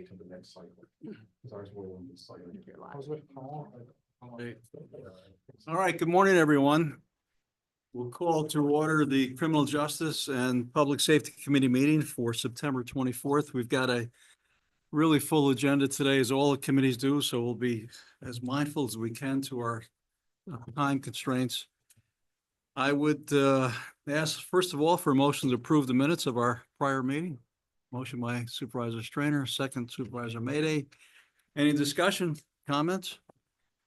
wait till the next cycle. Because ours will in this cycle. All right, good morning, everyone. We'll call to order the Criminal Justice and Public Safety Committee meeting for September 24th. We've got a really full agenda today, as all the committees do, so we'll be as mindful as we can to our time constraints. I would ask, first of all, for a motion to approve the minutes of our prior meeting. Motion by Supervisor Strainer, second Supervisor Mayday. Any discussion, comments?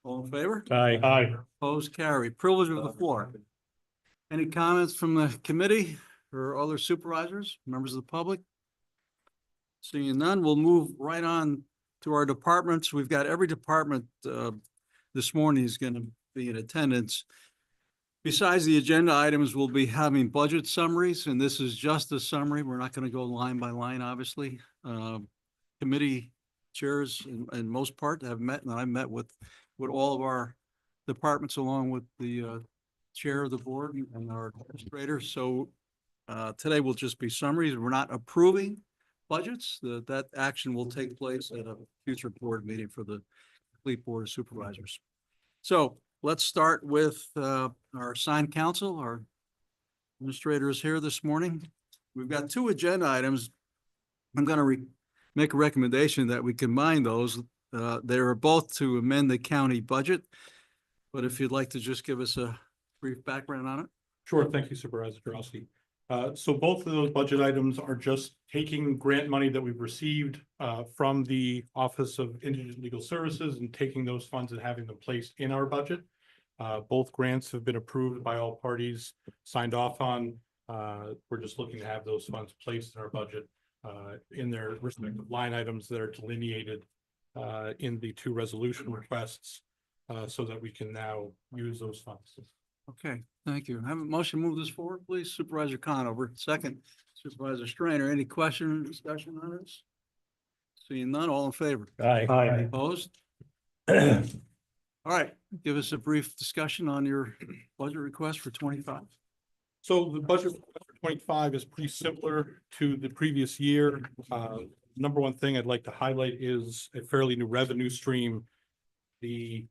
All in favor? Aye. Aye. Opposed, carried. Privilege of the floor. Any comments from the committee or other supervisors, members of the public? Seeing none, we'll move right on to our departments. We've got every department this morning is going to be in attendance. Besides the agenda items, we'll be having budget summaries, and this is just a summary. We're not going to go line by line, obviously. Committee chairs, in most part, have met, and I've met with all of our departments along with the chair of the board and our administrator. So today will just be summaries. We're not approving budgets. That action will take place at a future board meeting for the complete board of supervisors. So let's start with our assigned counsel. Our administrator is here this morning. We've got two agenda items. I'm going to make a recommendation that we combine those. They are both to amend the county budget. But if you'd like to just give us a brief background on it. Sure. Thank you, Supervisor Drosky. So both of those budget items are just taking grant money that we've received from the Office of Indigent Legal Services and taking those funds and having them placed in our budget. Both grants have been approved by all parties, signed off on. We're just looking to have those funds placed in our budget in their respective line items that are delineated in the two resolution requests so that we can now use those funds. Okay, thank you. Have a motion move this forward, please. Supervisor Conover, second. Supervisor Strainer, any question or discussion on this? Seeing none, all in favor? Aye. Opposed? All right, give us a brief discussion on your budget request for 25. So the budget for 25 is pretty similar to the previous year. Number one thing I'd like to highlight is a fairly new revenue stream. The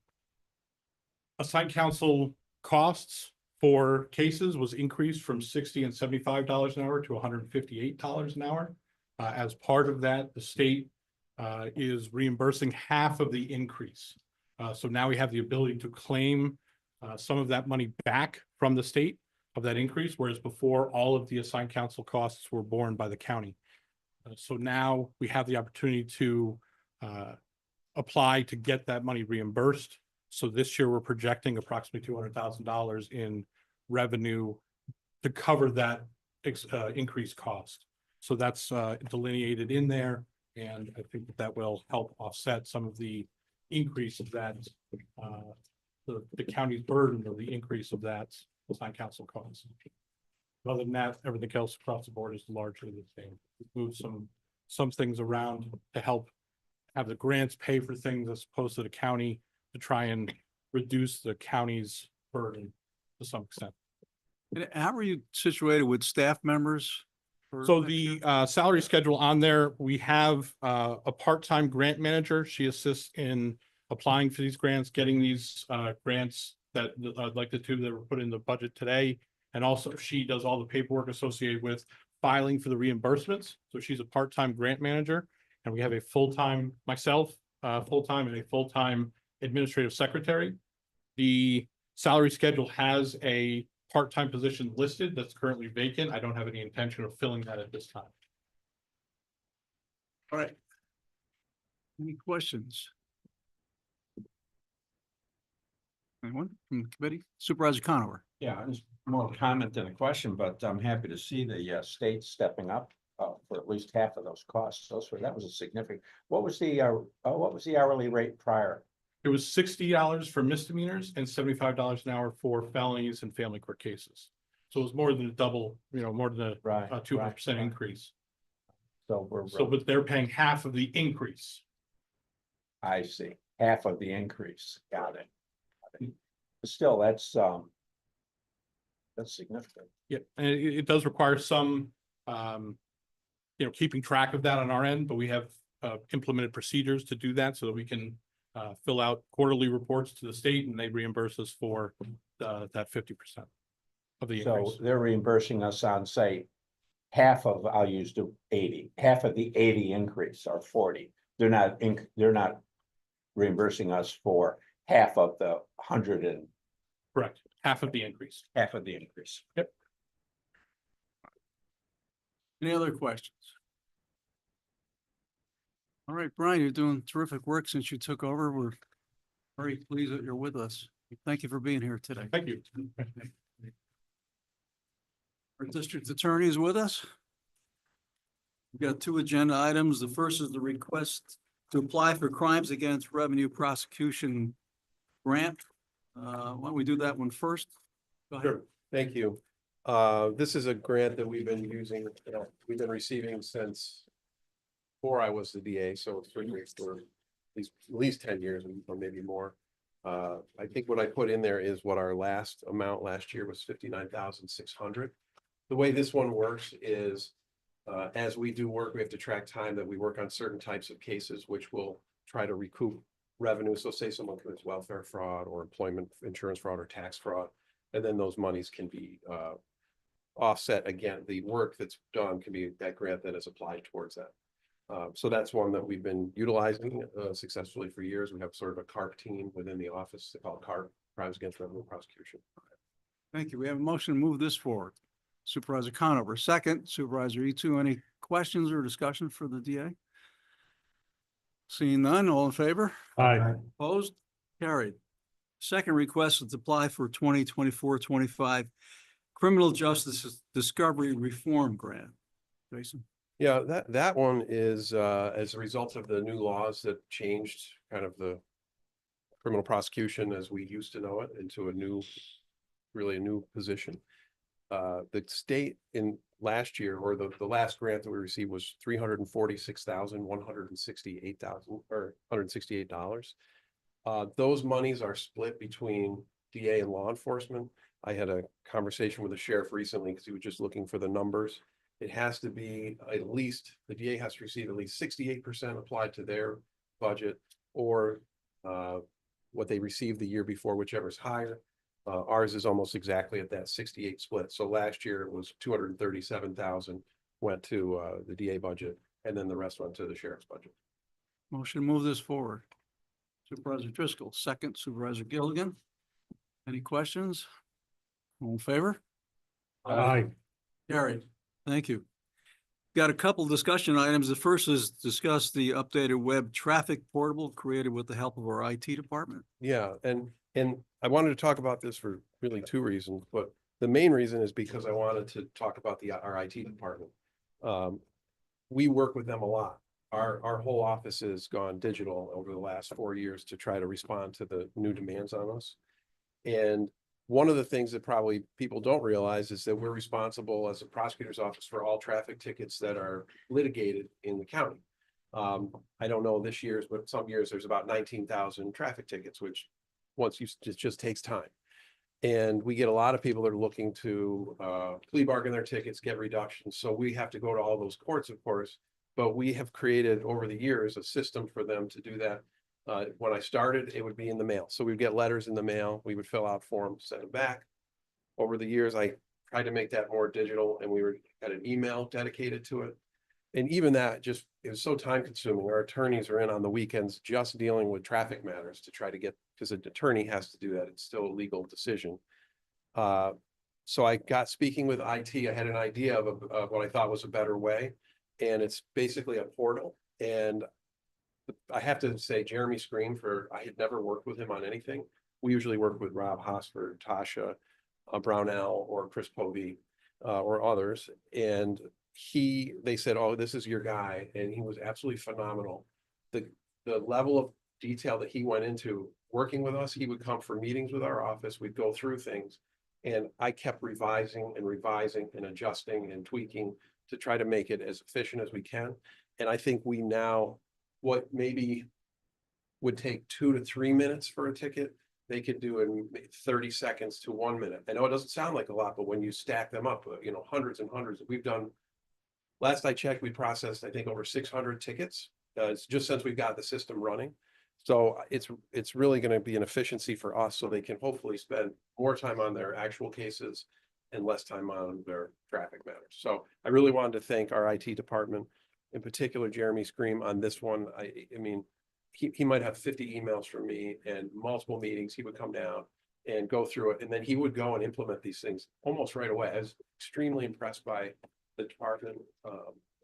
assigned counsel costs for cases was increased from $60 and $75 an hour to $158 an hour. As part of that, the state is reimbursing half of the increase. So now we have the ability to claim some of that money back from the state of that increase, whereas before all of the assigned counsel costs were borne by the county. So now we have the opportunity to apply to get that money reimbursed. So this year we're projecting approximately $200,000 in revenue to cover that increased cost. So that's delineated in there, and I think that will help offset some of the increase of that, the county's burden of the increase of that assigned counsel costs. Other than that, everything else across the board is largely the same. We've moved some things around to help have the grants pay for things as opposed to the county, to try and reduce the county's burden to some extent. And how are you situated with staff members? So the salary schedule on there, we have a part-time grant manager. She assists in applying for these grants, getting these grants that like the two that were put in the budget today. And also she does all the paperwork associated with filing for the reimbursements. So she's a part-time grant manager, and we have a full-time, myself, full-time, and a full-time administrative secretary. The salary schedule has a part-time position listed that's currently vacant. I don't have any intention of filling that at this time. All right. Any questions? Anyone from the committee? Supervisor Conover. Yeah, it's more a comment than a question, but I'm happy to see the state stepping up for at least half of those costs. That was a significant. What was the hourly rate prior? It was $60 for misdemeanors and $75 an hour for felonies and family court cases. So it was more than a double, more than a 200% increase. So but they're paying half of the increase. I see, half of the increase. Got it. But still, that's significant. Yeah, and it does require some, keeping track of that on our end, but we have implemented procedures to do that so that we can fill out quarterly reports to the state and they reimburse us for that 50% of the So increase. they're reimbursing us on, say, half of, I'll use the 80, half of the 80 increase or 40. They're not reimbursing us for half of the 100 and Correct, half of the increase. half of the increase. Any other questions? All right, Brian, you're doing terrific work since you took over. We're very pleased that you're with us. Thank you for being here today. Thank you. Our district attorney is with us. We've got two agenda items. The first is the request to apply for crimes against revenue prosecution grant. Why don't we do that one first? Go ahead. Sure, thank you. This is a grant that we've been using, we've been receiving since before I was the DA, so it's been for at least 10 years or maybe more. I think what I put in there is what our last amount last year was 59,600. The way this one works is, as we do work, we have to track time that we work on certain types of cases, which will try to recoup revenue. So say someone commits welfare fraud or employment insurance fraud or tax fraud, and then those monies can be offset again. The work that's done can be, that grant that is applied towards that. So that's one that we've been utilizing successfully for years. We have sort of a CARP team within the office called CARP, Crimes Against Revenue Prosecution. Thank you. We have a motion to move this forward. Supervisor Conover, second. Supervisor Etu, any questions or discussion for the DA? Seeing none, all in favor? Aye. Opposed? Carried. Second request is to apply for 2024-25 Criminal Justice Discovery Reform Grant. Jason? Yeah, that one is as a result of the new laws that changed kind of the criminal prosecution as we used to know it into a new, really a new position. The state in last year, or the last grant that we received was $346,168 or $168. Those monies are split between DA and law enforcement. I had a conversation with the sheriff recently because he was just looking for the numbers. It has to be at least, the DA has to receive at least 68% applied to their budget, or what they received the year before, whichever is higher. Ours is almost exactly at that 68 split. So last year it was 237,000 went to the DA budget, and then the rest went to the sheriff's budget. Motion to move this forward. Supervisor Driscoll, second. Supervisor Gilligan. Any questions? All in favor? Aye. Carried. Thank you. Got a couple discussion items. The first is discuss the updated web traffic portal created with the help of our IT department. Yeah, and I wanted to talk about this for really two reasons, but the main reason is because I wanted to talk about our IT department. We work with them a lot. Our whole office has gone digital over the last 4 years to try to respond to the new demands on us. And one of the things that probably people don't realize is that we're responsible as a prosecutor's office for all traffic tickets that are litigated in the county. I don't know this year's, but some years there's about 19,000 traffic tickets, which it just takes time. And we get a lot of people that are looking to plea bargain their tickets, get reductions. So we have to go to all those courts, of course, but we have created over the years a system for them to do that. When I started, it would be in the mail. So we'd get letters in the mail, we would fill out forms, send them back. Over the years, I tried to make that more digital, and we had an email dedicated to it. And even that it was so time consuming. Our attorneys are in on the weekends just dealing with traffic matters to try to get, because an attorney has to do that. It's still a legal decision. So I got speaking with IT. I had an idea of what I thought was a better way. And it's basically a portal. And I have to say, Jeremy Screen, I had never worked with him on anything. We usually work with Rob Hosford, Tasha Brownell, or Chris Povey, or others. And they said, "Oh, this is your guy," and he was absolutely phenomenal. The level of detail that he went into working with us, he would come for meetings with our office. We'd go through things, and I kept revising and adjusting and tweaking to try to make it as efficient as we can. And I think we now, what maybe would take 2 to 3 minutes for a ticket, they could do in 30 seconds to 1 minute. I know it doesn't sound like a lot, but when you stack them up, hundreds and hundreds, we've done, last I checked, we processed, I think, over 600 tickets. it's just since we've got the system running. So it's really gonna be an efficiency for us, so they can hopefully spend more time on their actual cases and less time on their traffic matters. So I really wanted to thank our IT department, in particular Jeremy Scream on this one. I mean, he might have 50 emails from me and multiple meetings. He would come down and go through it, and then he would go and implement these things almost right away. I was extremely impressed by the department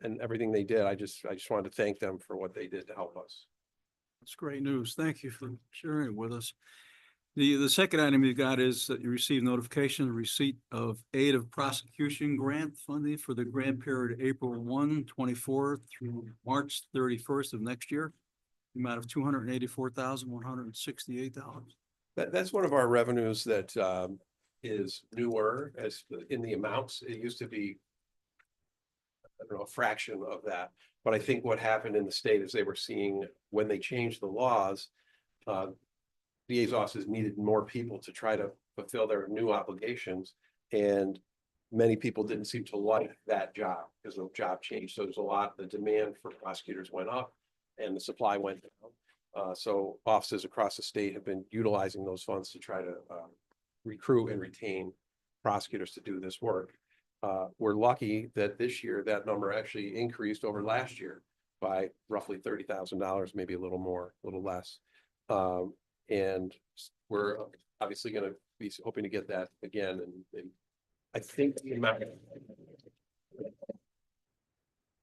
and everything they did. I just wanted to thank them for what they did to help us. That's great news. Thank you for sharing it with us. The second item you got is that you received notification of receipt of aid of prosecution grant funding for the grant period April 1, 24 through March 31st of next year. The amount of $284,168. That's one of our revenues that is newer as in the amounts. It used to be, I don't know, a fraction of that. But I think what happened in the state is they were seeing when they changed the laws, DA's offices needed more people to try to fulfill their new obligations. And many people didn't seem to like that job because the job changed. So there's a lot, the demand for prosecutors went up and the supply went down. So offices across the state have been utilizing those funds to try to recruit and retain prosecutors to do this work. We're lucky that this year that number actually increased over last year by roughly $30,000, maybe a little more, a little less. And we're obviously going to be hoping to get that again. And I think the amount.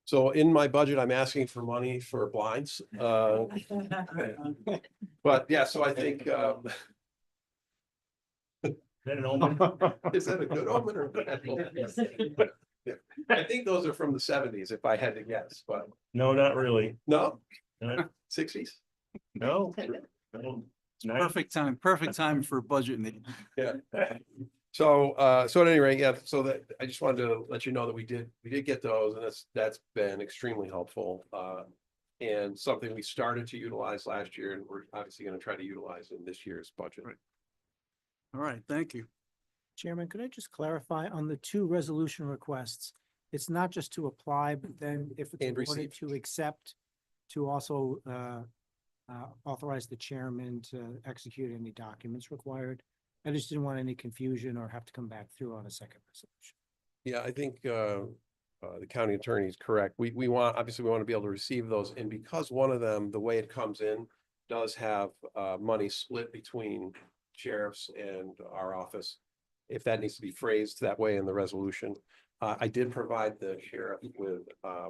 So in my budget, I'm asking for money for blinds. But yeah, so I think. Is that a good omen or a bad omen? Yeah. I think those are from the 70s, if I had to guess, but No, not really. no, Uh, 60s. No. No. Perfect time for budget meeting. Yeah. So at any rate, yeah, so that I just wanted to let you know that we did get those, and that's been extremely helpful. And something we started to utilize last year, and we're obviously going to try to utilize in this year's budget. Right. All right, thank you. Chairman, could I just clarify on the two resolution requests? It's not just to apply, but then if it's And awarded receive. to accept, to also authorize the chairman to execute any documents required. I just didn't want any confusion or have to come back through on a second resolution. Yeah, I think the county attorney is correct. We want, obviously, we want to be able to receive those, and because one of them, the way it comes in, does have money split between sheriffs and our office. If that needs to be phrased that way in the resolution, I did provide the sheriff with a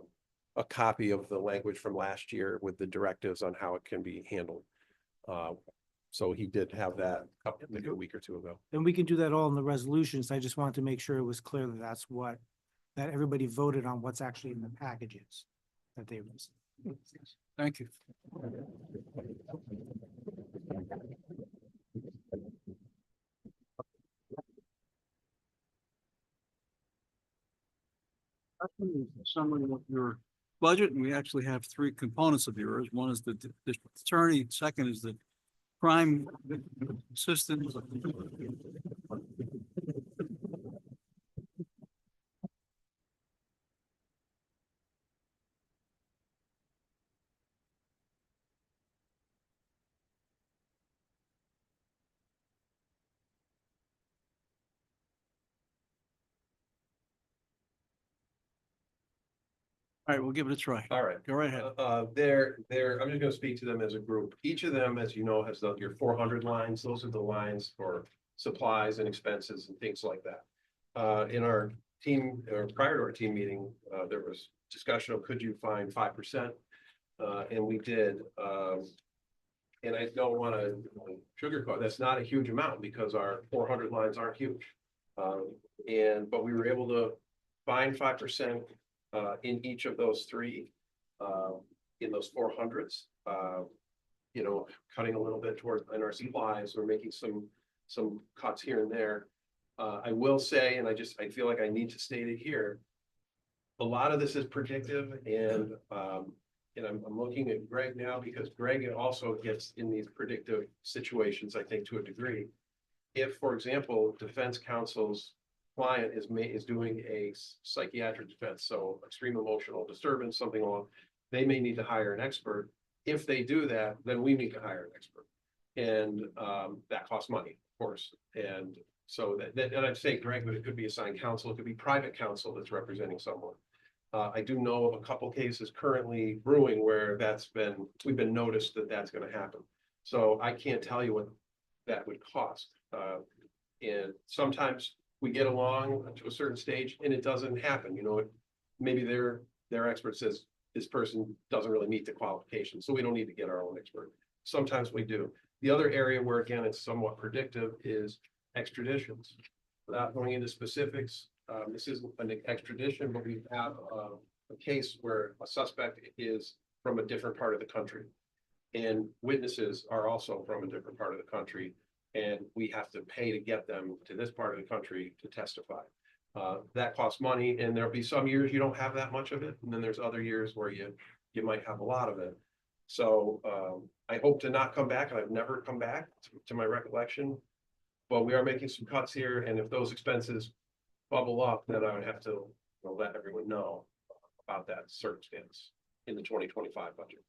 copy of the language from last year with the directives on how it can be handled. So he did have that maybe a week or two ago. And we can do that all in the resolutions. I just wanted to make sure it was clear that that everybody voted on what's actually in the packages that they received. Thank you. Summary of your budget, and we actually have three components of yours. One is the district attorney, second is the crime assistance. All right, we'll give it a try. All right. Go right ahead. I'm just gonna speak to them as a group. Each of them, as you know, has your 400 lines. Those are the lines for supplies and expenses and things like that. In our team, or prior to our team meeting, there was discussion of could you find 5%? And we did. And I don't want to sugarcoat, that's not a huge amount because our 400 lines aren't huge. But we were able to find 5%. In each of those three, in those 400s, cutting a little bit towards in our supplies, we're making some cuts here and there. I will say, and I feel like I need to state it here. A lot of this is predictive, and I'm looking at Greg now because Greg also gets in these predictive situations, I think, to a degree. If, for example, defense counsel's client is doing a psychiatric defense, so extreme emotional disturbance, something along, they may need to hire an expert. If they do that, then we need to hire an expert. And that costs money, of course. And so and I'd say, Greg, but it could be assigned counsel, it could be private counsel that's representing someone. I do know of a couple cases currently brewing where we've been noticed that that's gonna happen. So I can't tell you what that would cost. And sometimes we get along to a certain stage and it doesn't happen, maybe their expert says this person doesn't really meet the qualifications, so we don't need to get our own expert. Sometimes we do. The other area where, again, it's somewhat predictive is extraditions. Without going into specifics, this isn't an extradition, but we have a case where a suspect is from a different part of the country. And witnesses are also from a different part of the country. And we have to pay to get them to this part of the country to testify. That costs money, and there'll be some years you don't have that much of it. And then there's other years where you might have a lot of it. So I hope to not come back, and I've never come back to my recollection. But we are making some cuts here, and if those expenses bubble up, then I would have to let everyone know about that circumstance in the 2025 budget.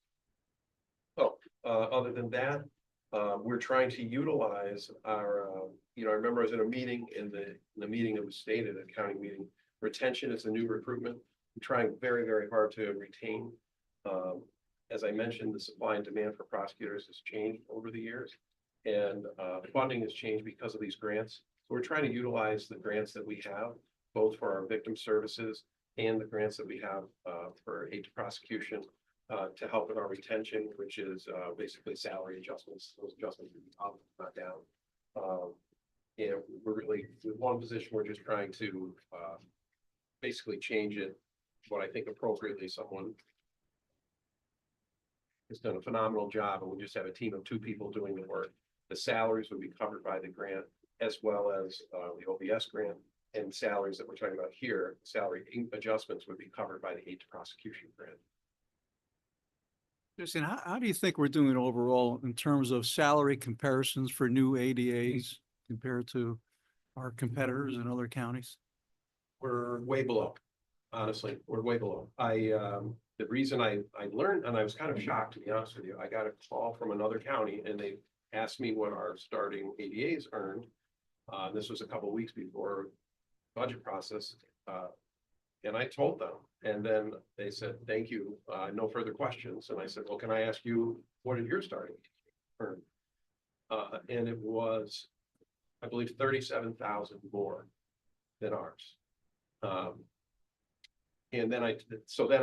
Oh, other than that, we're trying to utilize our, I remember I was in a meeting in the meeting that was stated, a county meeting, retention is the new recruitment. We're trying very, very hard to retain. As I mentioned, the supply and demand for prosecutors has changed over the years, and funding has changed because of these grants. So we're trying to utilize the grants that we have, both for our victim services and the grants that we have for aid to prosecution, to help with our retention, which is basically salary adjustments. Those adjustments would be up, not down. And we're really, with one position, we're just trying to basically change it. What I think appropriately, someone has done a phenomenal job, and we just have a team of 2 people doing the work. The salaries would be covered by the grant, as well as the OBS grant, and salaries that we're talking about here, salary adjustments would be covered by the aid to prosecution grant. Justin, how do you think we're doing overall in terms of salary comparisons for new ADAs compared to our competitors in other counties? We're way below, honestly, we're way below. The reason I learned, and I was kind of shocked, to be honest with you, I got a call from another county and they asked me what our starting ADAs earned. This was a couple of weeks before budget process. And I told them, and then they said, thank you, no further questions. And I said, well, can I ask you, what did your starting earn? And it was, I believe, 37,000 more than ours. And then I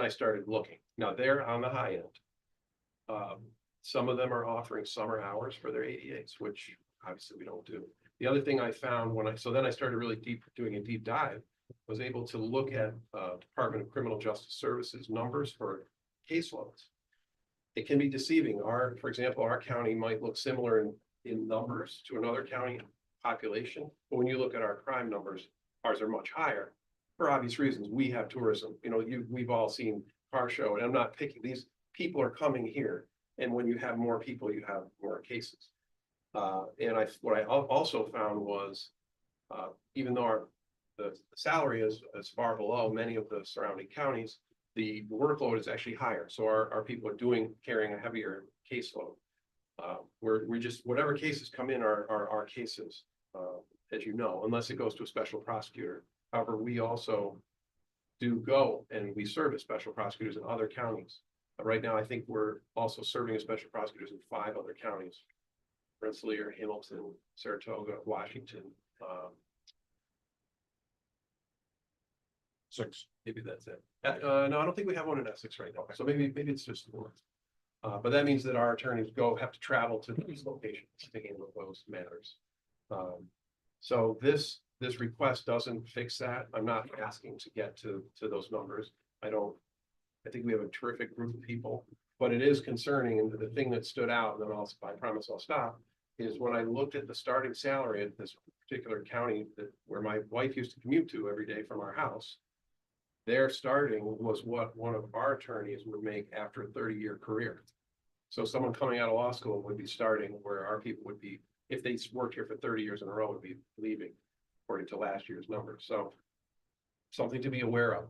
started looking. Now they're on the high end. Some of them are offering summer hours for their ADAs, which obviously we don't do. The other thing I found then I started really doing a deep dive, was able to look at Department of Criminal Justice Services numbers for caseloads. It can be deceiving. For example, our county might look similar in numbers to another county population, but when you look at our crime numbers, ours are much higher for obvious reasons. We have tourism. We've all seen car show, and I'm not picking. These people are coming here, and when you have more people, you have more cases. What I also found was, even though the salary is far below many of the surrounding counties, the workload is actually higher. So our people are carrying a heavier caseload. We just, whatever cases come in are our cases, as you know, unless it goes to a special prosecutor. However, we also do go and we serve as special prosecutors in other counties. Right now, I think we're also serving as special prosecutors in 5 other counties: Rensselaer, Hamilton, Saratoga, Washington. 6. Maybe that's it. No, I don't think we have one in Essex right now. So maybe it's just 4. But that means that our attorneys have to travel to these locations to handle those matters. So this request doesn't fix that. I'm not asking to get to those numbers. I think we have a terrific group of people, but it is concerning. And the thing that stood out, and then I promise I'll stop, is when I looked at the starting salary at this particular county where my wife used to commute to every day from our house, their starting was what one of our attorneys would make after a 30-year career. So someone coming out of law school would be starting where our people would be, if they worked here for 30 years in a row, would be leaving, according to last year's numbers. So something to be aware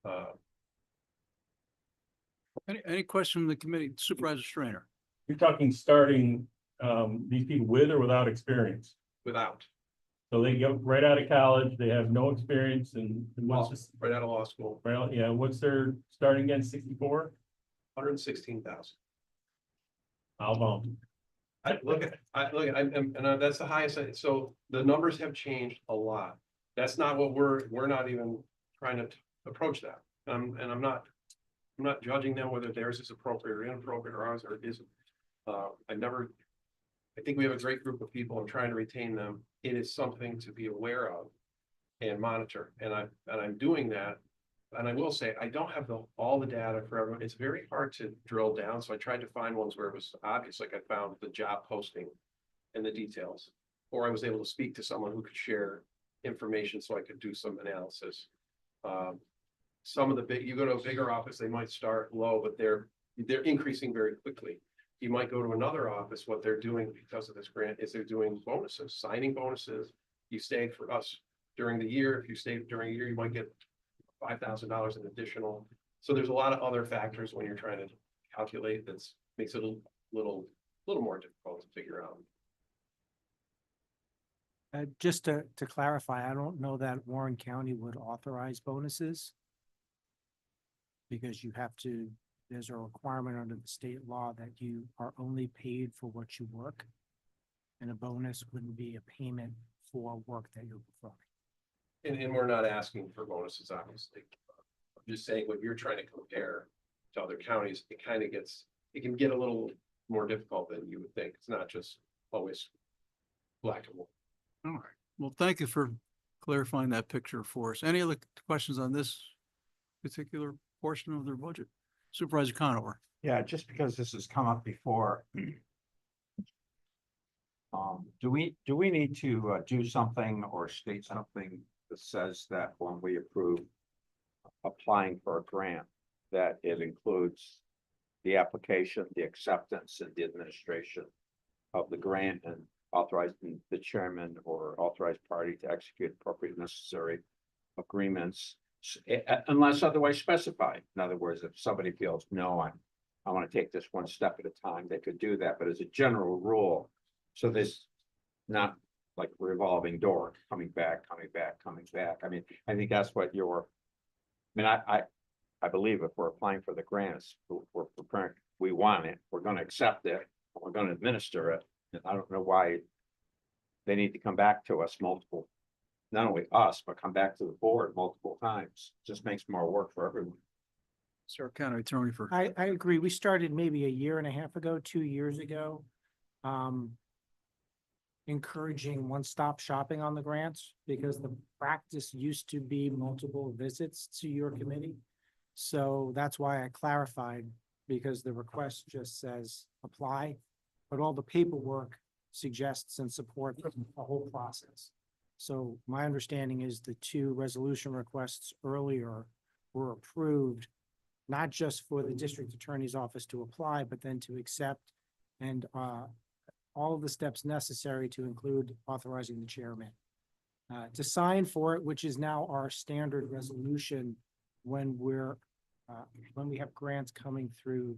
of. Any question from the committee? Supervisor Strainer? You're talking starting, these people with or without experience? Without, So they go right out of college, they have no experience and what's this, right out of law school, well, yeah, what's their starting again, 64? 116,000. How about? That's the highest, so the numbers have changed a lot. That's not what we're not even trying to approach that. And I'm not judging them whether theirs is appropriate or inappropriate or ours or isn't. I think we have a great group of people. I'm trying to retain them. It is something to be aware of and monitor, and I'm doing that. And I will say, I don't have all the data for everyone. It's very hard to drill down. So I tried to find ones where it was obvious, like I found the job posting and the details. Or I was able to speak to someone who could share information so I could do some analysis. Some of the you go to a bigger office, they might start low, but they're increasing very quickly. You might go to another office, what they're doing because of this grant is they're doing bonuses, signing bonuses. You stayed for us during the year. If you stayed during a year, you might get $5,000 in additional. So there's a lot of other factors when you're trying to calculate that's makes it a little more difficult to figure out. Just to clarify, I don't know that Warren County would authorize bonuses. Because you have to, there's a requirement under the state law that you are only paid for what you work. And a bonus wouldn't be a payment for work that you're performing. And we're not asking for bonuses, obviously. I'm just saying when you're trying to compare to other counties, it can get a little more difficult than you would think. It's not just always black and white. All right. Well, thank you for clarifying that picture for us. Any other questions on this particular portion of their budget? Supervisor Conover? Yeah, just because this has come up before. Do we need to do something or state something that says that when we approve applying for a grant, that it includes the application, the acceptance and the administration of the grant and authorizing the chairman or authorized party to execute appropriate necessary agreements unless otherwise specified. In other words, if somebody feels, no, I want to take this one step at a time, they could do that. But as a general rule, so this not like revolving door, coming back. I mean, I think that's what I believe if we're applying for the grants, we're preparing, we want it, we're going to accept it, we're going to administer it. And I don't know why they need to come back to us not only us, but come back to the board multiple times. Just makes more work for everyone. Sir County Attorney for. I agree. We started maybe a year and a half ago, 2 years ago. Encouraging one-stop shopping on the grants because the practice used to be multiple visits to your committee. So that's why I clarified, because the request just says apply, but all the paperwork suggests and supports a whole process. So my understanding is the 2 resolution requests earlier were approved, not just for the district attorney's office to apply, but then to accept and all of the steps necessary to include authorizing the chairman to sign for it, which is now our standard resolution when we have grants coming through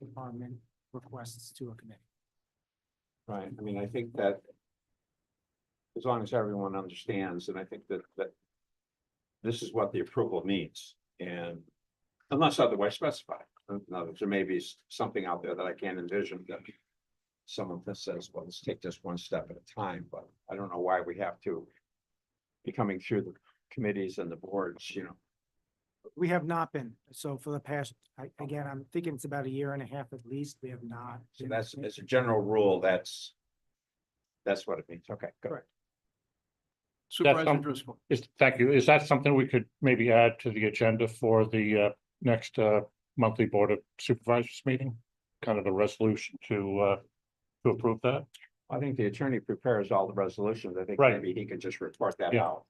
department requests to a committee. Right. I mean, I think that as long as everyone understands, and I think that this is what the approval means, and unless otherwise specified. In other words, there may be something out there that I can't envision that someone that says, well, let's take this one step at a time, but I don't know why we have to be coming through the committees and the boards, We have not been. So for the past, again, I'm thinking it's about a year and a half at least. We have not. So that's, as a general rule, that's what it means. Okay, good. Correct. Supervisor some- Driscoll? Thank you. Is that something we could maybe add to the agenda for the next monthly Board of Supervisors meeting? Kind of a resolution to approve that? I think the attorney prepares all the resolutions. I think Right. maybe he could just report that Yeah. out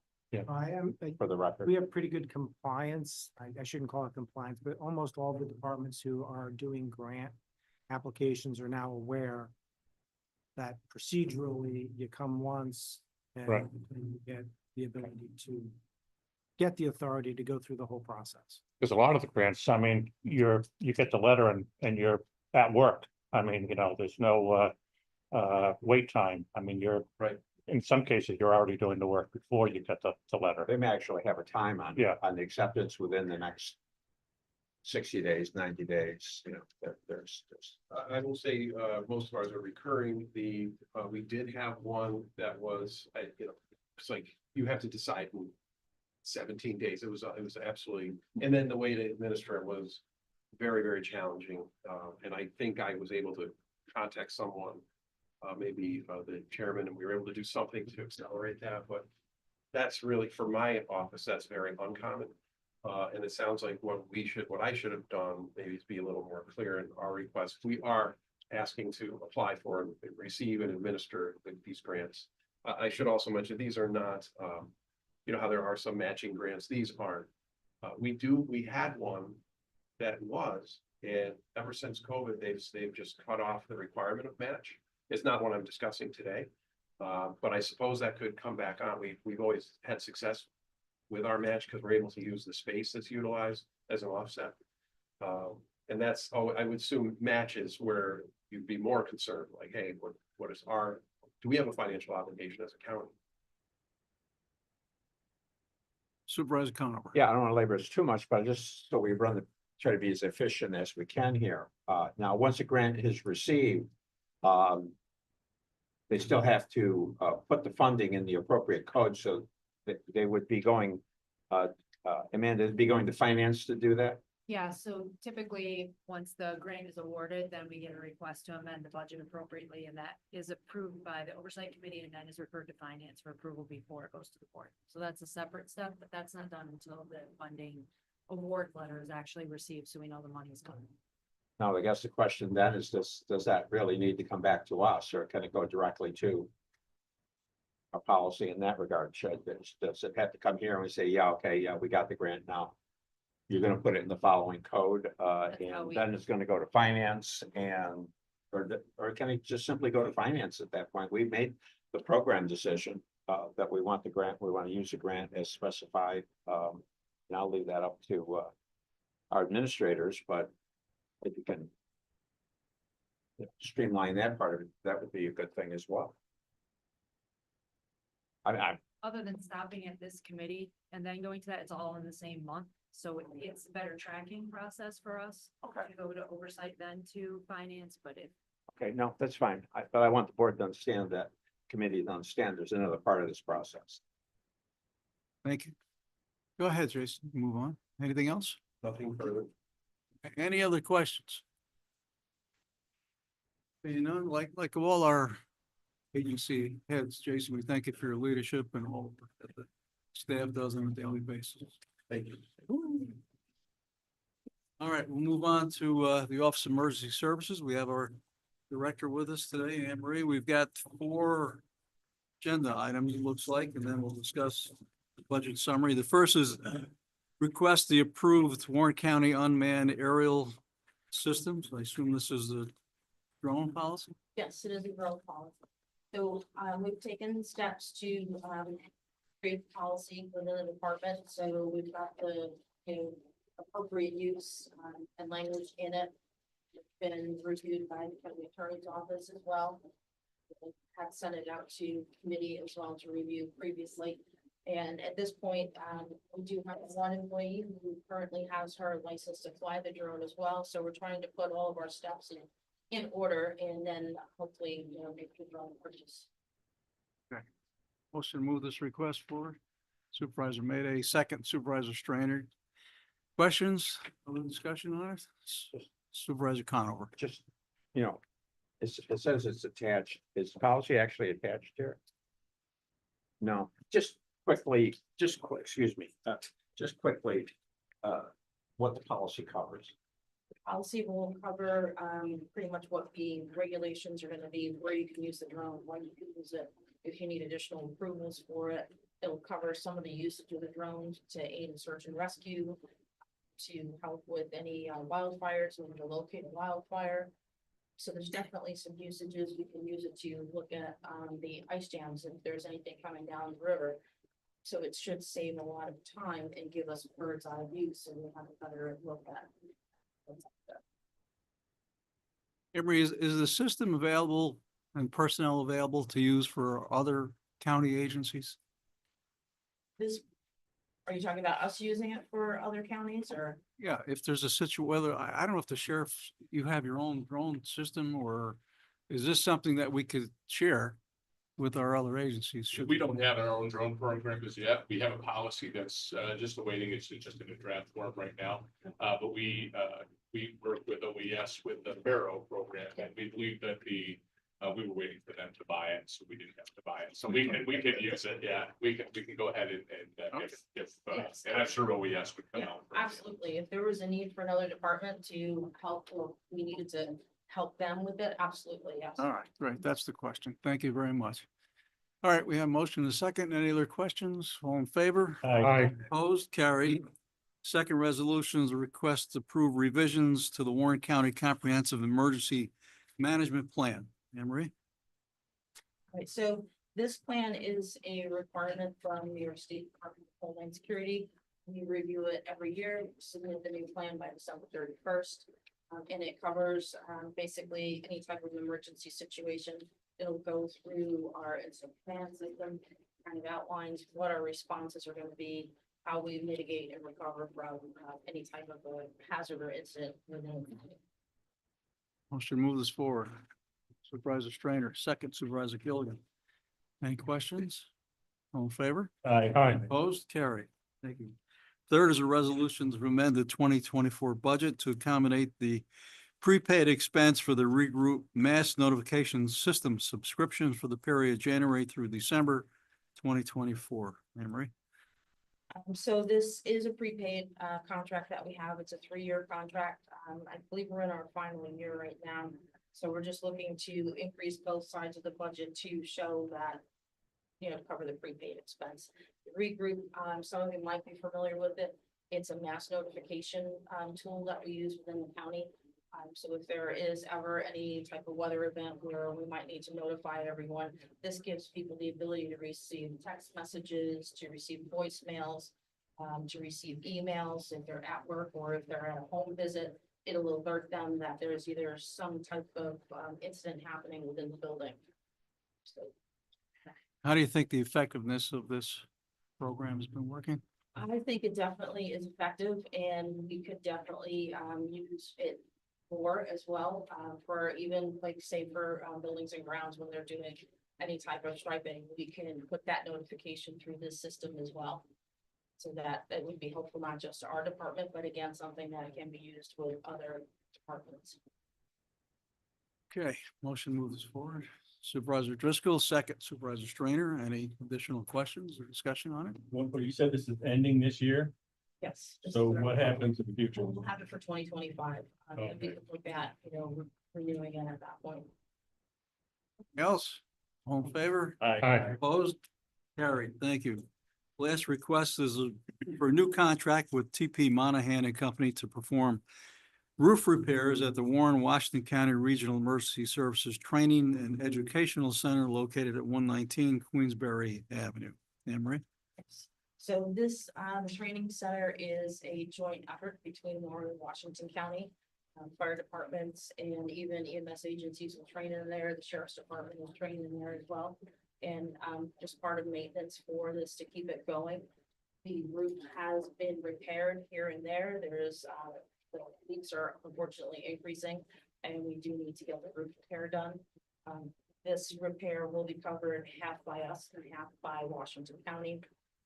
for the record. We have pretty good compliance. I shouldn't call it compliance, but almost all the departments who are doing grant applications are now aware that procedurally you come once and Right. you get the ability to get the authority to go through the whole process. Because a lot of the grants, I mean, you get the letter and you're at work. I mean, there's no wait time. I mean, Right. in some cases, you're already doing the work before you get the letter. They may actually have a time on. Yeah. On the acceptance within the next 60 days, 90 days, there's. I will say, most of ours are recurring. We did have one that was, it's like, you have to decide in 17 days. It was absolutely, and then the way to administer it was very, very challenging. And I think I was able to contact someone, maybe the chairman, and we were able to do something to accelerate that, but that's really, for my office, that's very uncommon. And it sounds like what I should have done, maybe to be a little more clear in our request, we are asking to apply for and receive and administer these grants. I should also mention, these are not, how there are some matching grants, these aren't. We had one that was, and ever since COVID, they've just cut off the requirement of match. It's not what I'm discussing today. But I suppose that could come back on. We've always had success with our match because we're able to use the space that's utilized as an offset. And that's, I would assume matches where you'd be more concerned, like, hey, do we have a financial obligation as a county? Supervisor Conover. Yeah, I don't want to labor this too much, but just so we try to be as efficient as we can here. Now, once a grant is received, they still have to put the funding in the appropriate code, so that they would be going, Amanda, would be going to finance to do that? Yeah, so typically, once the grant is awarded, then we get a request to amend the budget appropriately, and that is approved by the oversight committee and then is referred to finance for approval before it goes to the board. So that's a separate step, but that's not done until the funding award letter is actually received, so we know the money is coming. Now, I guess the question then is, does that really need to come back to us, or can it go directly to our policy in that regard? Does it have to come here and we say, yeah, okay, yeah, we got the grant now? You're gonna put it in the following code, That's how and we- then it's gonna go to finance or can it just simply go to finance at that point? We've made the program decision, that we want the grant, we want to use the grant as specified. And I'll leave that up to, our administrators, but if you can streamline that part of it, that would be a good thing as well. I Other than stopping at this committee and then going to that, it's all in the same month. So it's a better tracking process for us. Okay. To go to oversight then to finance, but if okay, no, that's fine. But I want the board to understand that, committee to understand there's another part of this process. Thank you. Go ahead, Jason, move on. Anything else? Nothing further. Any other questions? Like all our agency heads, Jason, we thank you for your leadership and all that the staff does on a daily basis. Thank you. All right, we'll move on to the Office of Emergency Services. We have our director with us today, Anne Marie. We've got 4 agenda items, it looks like, and then we'll discuss the budget summary. The first is request the approved Warren County unmanned aerial systems. I assume this is the drone policy? Yes, it is a growth policy. So, we've taken steps to, create policy within the department, so we've got the, appropriate use, and language in it. It's been reviewed by the county attorney's office as well. We had sent it out to committee as well to review previously. And at this point, we do have one employee who currently has her license to fly the drone as well, so we're trying to put all of our steps in order, and then hopefully, make the drone purchase. Motion to move this request forward. Supervisor Mayday, second Supervisor Strainer. Questions, other discussion on it? Supervisor Conover. Just, it says it's attached. Is the policy actually attached here? No, just quickly, excuse me, just quickly, what the policy covers. Policy will cover, pretty much what the regulations are gonna be, where you can use the drone, when you can use it. If you need additional approvals for it, it'll cover some of the usage of the drones to aid in search and rescue, to help with any wildfires, when to locate a wildfire. So there's definitely some usages. You can use it to look at the ice jams if there's anything coming down the river. So it should save a lot of time and give us a bird's eye view, so we have a better look at. what's up there. Emery, is the system available and personnel available to use for other county agencies? This, are you talking about us using it for other counties or? Yeah, if there's a whether, I don't know if the sheriff's, you have your own drone system, or is this something that we could share with our other agencies? Should We don't have our own drone program as yet. We have a policy that's just awaiting, it's just in a draft form right now. But we work with OES with the Barrow program, and we believe that we were waiting for them to buy it, so we didn't have to buy it. So we can use it, yeah, we can go ahead and if, Yes. and I'm sure OES would come Yeah, out. for it. absolutely. If there was a need for another department to help, or we needed to help them with it, absolutely, yes. All right, great. That's the question. Thank you very much. All right, we have motion and a second. Any other questions? All in favor? Aye. Opposed? Carried. Second resolution is a request to approve revisions to the Warren County Comprehensive Emergency Management Plan. Anne Marie? Right, so this plan is a requirement from New York State Department of Homeland Security. We review it every year, submit the new plan by December 31st. And it covers, basically any type of emergency situation. It'll go through our incident plan system, kind of outlines what our responses are gonna be, how we mitigate and recover from, any type of a hazard or incident within. Motion to move this forward. Supervisor Strainer, second Supervisor Gilligan. Any questions? All in favor? Aye. Opposed? Carried. Thank you. Third is a resolution to amend the 2024 budget to accommodate the prepaid expense for the regroup mass notification system subscriptions for the period January through December 2024. Anne Marie? So this is a prepaid contract that we have. It's a 3-year contract. I believe we're in our final year right now. So we're just looking to increase both sides of the budget to show that, cover the prepaid expense. Regroup, some of you might be familiar with it. It's a mass notification tool that we use within the county. So if there is ever any type of weather event where we might need to notify everyone, this gives people the ability to receive text messages, to receive voicemails, to receive emails if they're at work or if they're at a home visit. It'll alert them that there's either some type of incident happening within the building. So How do you think the effectiveness of this program has been working? I think it definitely is effective and we could definitely use it more as well, for even like say for buildings and grounds when they're doing any type of striping, we can put that notification through this system as well. So that it would be helpful not just to our department, but again, something that can be used with other departments. Okay, motion moves forward. Supervisor Driscoll, second Supervisor Strainer. Any additional questions or discussion on it? Well, you said this is ending this year, Yes. this so is our- what happens in the future? We'll have it for 2025. And we Okay. can look at, renewing it at that point. Else? All in favor? Aye. Opposed? Carried. Thank you. Last request is for a new contract with TP Monahan and Company to perform roof repairs at the Warren, Washington County Regional Emergency Services Training and Educational Center located at 119 Queensberry Avenue. Anne Marie? Yes. So this, training center is a joint effort between Warren and Washington County. Fire departments and even EMS agencies will train in there. The sheriff's department will train in there as well. And, just part of maintenance for this to keep it going. The roof has been repaired here and there. There's, the leaks are unfortunately increasing and we do need to get the roof repair done. This repair will be covered half by us and half by Washington County.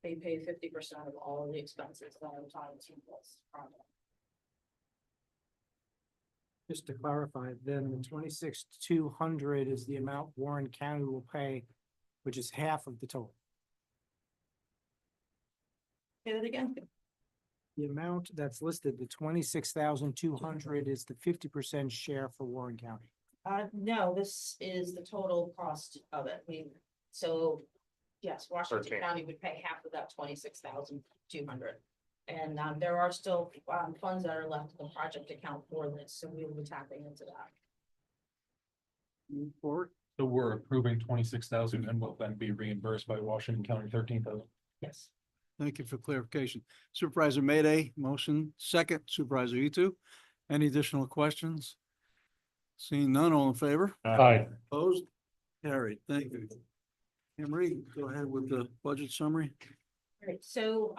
They pay 50% of all of the expenses that are tied to this project. Just to clarify, then the 26,200 is the amount Warren County will pay, which is half of the total. Say that again? The amount that's listed, the 26,200 is the 50% share for Warren County. No, this is the total cost of it. So, yes, Washington Okay. County would pay half of that 26,200. And, there are still, funds that are left in the project account for this, so we will be tapping into that. Move forward. So we're approving 26,000 and will then be reimbursed by Washington County 13,000. Yes. Thank you for clarification. Supervisor Mayday, motion second. Supervisor Etu. Any additional questions? Seeing none, all in favor? Aye. Opposed? Carried. Thank you. Anne Marie, go ahead with the budget summary. Right, so,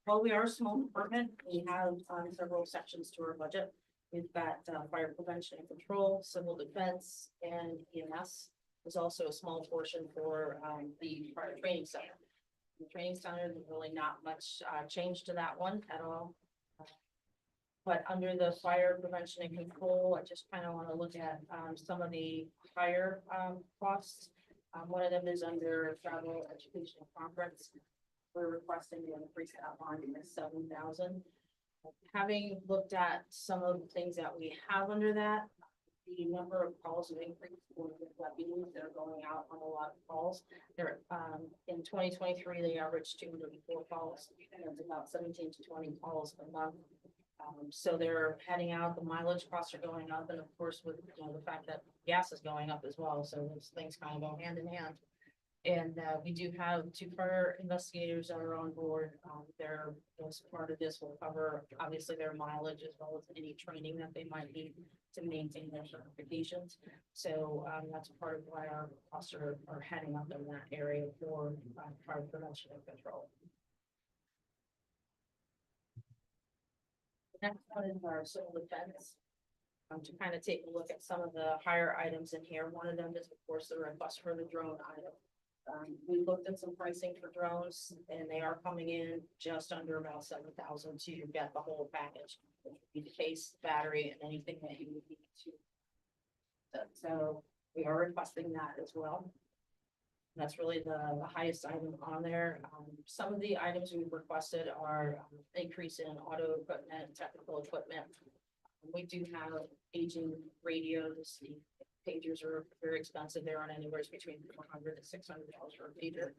while we are a small department, we have, several sections to our budget. We've got, fire prevention and control, civil defense, and EMS. There's also a small portion for, the fire training center. The training center, there's really not much, change to that one at all. But under the fire prevention and control, I just kind of want to look at, some of the higher, costs. One of them is under travel, education, and conference. We're requesting to increase that line to 7,000. Having looked at some of the things that we have under that, the number of calls have increased for the deputies that are going out on a lot of calls. They're, in 2023, they averaged 204 calls, and it's about 17 to 20 calls a month. So they're heading out, the mileage costs are going up, and of course with, the fact that gas is going up as well, so those things kind of go hand in hand. And, we do have 2 fire investigators that are on board. They're, as part of this will cover, obviously, their mileage as well as any training that they might need to maintain their certifications. So, that's part of why our costs are heading up in that area for, fire prevention and control. Next one is our civil defense. To kind of take a look at some of the higher items in here. One of them is, of course, the request for the drone item. We looked at some pricing for drones, and they are coming in just under about 7,000 to get the whole package. Which would be the case, battery, and anything that you would need to. So we are requesting that as well. That's really the highest item on there. Some of the items we've requested are increase in auto equipment, technical equipment. We do have aging radios. The pagers are very expensive. They're on anywhere between $400 to $600 for a pager.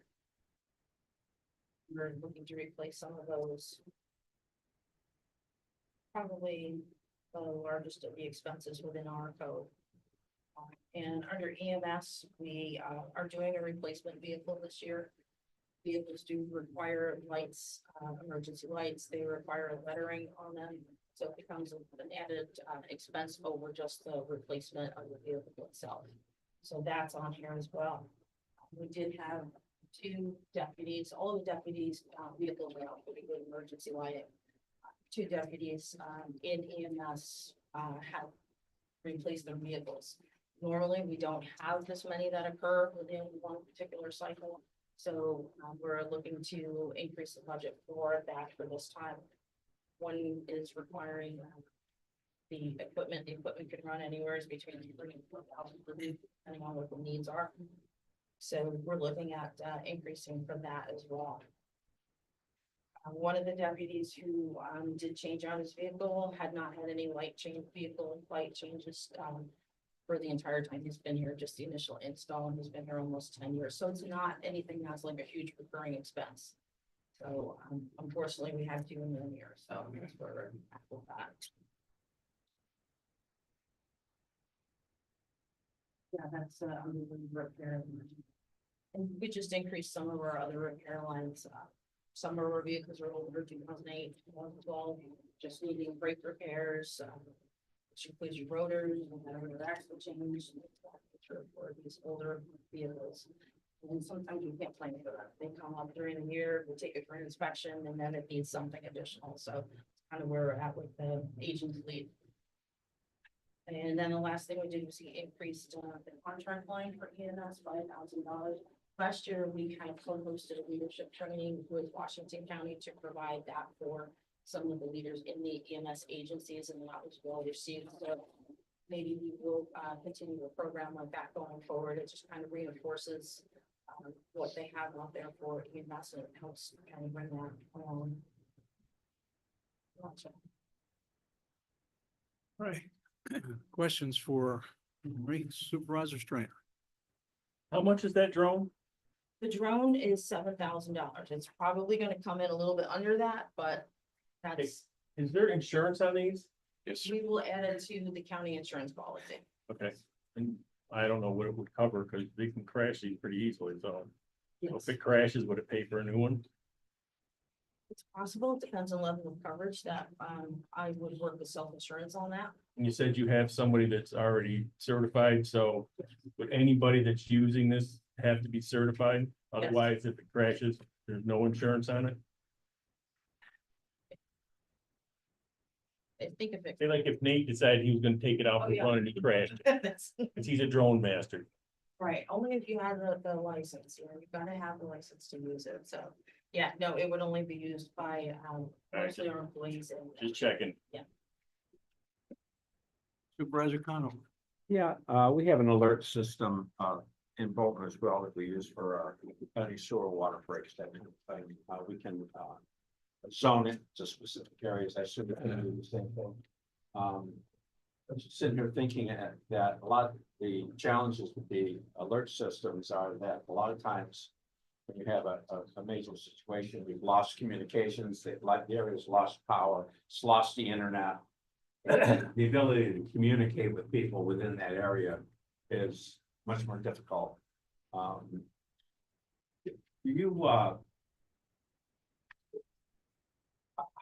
We're looking to replace some of those. Probably the largest of the expenses within our code. And under EMS, we are doing a replacement vehicle this year. Vehicles do require lights, emergency lights. They require lettering on them. So it becomes an added expense over just the replacement of the vehicle itself. So that's on here as well. We did have 2 deputies, all the deputies' vehicles are out pretty good emergency lighting. 2 deputies in EMS have replaced their vehicles. Normally, we don't have this many that occur within one particular cycle. So we're looking to increase the budget for that for this time. One is requiring the equipment. The equipment can run anywhere between 3,000 and 4,000 per week, depending on what the needs are. So we're looking at increasing from that as well. One of the deputies who did change out his vehicle had not had any vehicle light changes for the entire time he's been here, just the initial install, and he's been here almost 10 years. So it's not anything that's like a huge recurring expense. So unfortunately, we had 2 in 1 year, so that's where we're at with that. Yeah, that's under the repair. And we just increased some of our other repair lines. Some of our vehicles are older, 2008, 2012, just needing brake repairs, which includes your rotors and your axle change for these older vehicles. And sometimes you can't plan for that. They come up during the year, we take it for an inspection, and then it needs something additional. So kind of where we're at with the aging fleet. And then the last thing we did was he increased the contract line for EMS $5,000. Last year, we kind of co-hosted a leadership training with Washington County to provide that for some of the leaders in the EMS agencies, and that was well received. So maybe we will continue a program like that going forward. It just kind of reinforces what they have out there for EMS, and it helps kind of bring that along. Right. Questions for Supervisor Strainer? How much is that drone? The drone is $7,000. It's probably going to come in a little bit under that, but that's, Is there insurance on these? Yes, we will add it to the county insurance policy. Okay, and I don't know what it would cover, because they can crash these pretty easily, so if Yes. it crashes, would it pay for a new one? It's possible, it depends on level of coverage that, I would work with self-insurance on that. And you said you have somebody that's already certified, so would anybody that's using this have to be certified? Otherwise, if it crashes, there's no insurance on it? I think if it. Say like if Nate decided he was gonna take it out Oh, for yeah. fun and he crashed, That's, because he's a drone master. right, only if you have the license, you know, you've gotta have the license to use it, so, yeah, no, it would only be used by, Alright, mostly our employees and. Just checking. Supervisor Connell. Yeah, we have an alert system, in Bolton as well that we use for our any sewer water breaks that kind of thing. We can, zone it to specific areas. I should have do the same thing. I'm just sitting here thinking that a lot of the challenges with the alert systems are that a lot of times when you have a major situation, we've lost communications, the area's lost power, it's lost the internet. And the ability to communicate with people within that area is much more difficult.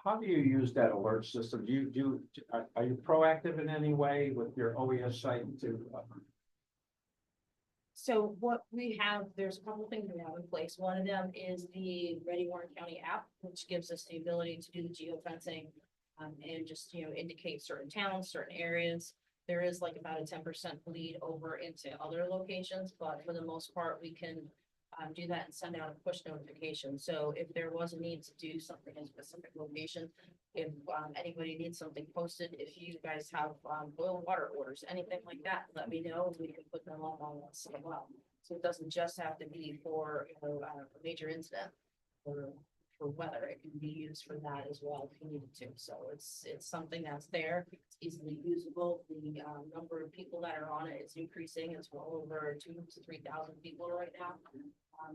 How do you use that alert system? Are you proactive in any way with your OES site to? So what we have, there's a couple things we have in place. One of them is the Ready Warren County app, which gives us the ability to do the geofencing. And just, you know, indicate certain towns, certain areas. There is like about a 10% bleed over into other locations, but for the most part, we can do that and send out a push notification. So if there was a need to do something in a specific location, if anybody needs something posted, if you guys have boil water orders, anything like that, let me know and we can put them up on this as well. So it doesn't just have to be for, you know, a major incident or for weather, it can be used for that as well if you needed to. So it's something that's there, it's easily usable. The number of people that are on it is increasing. It's well over 2,000 to 3,000 people right now.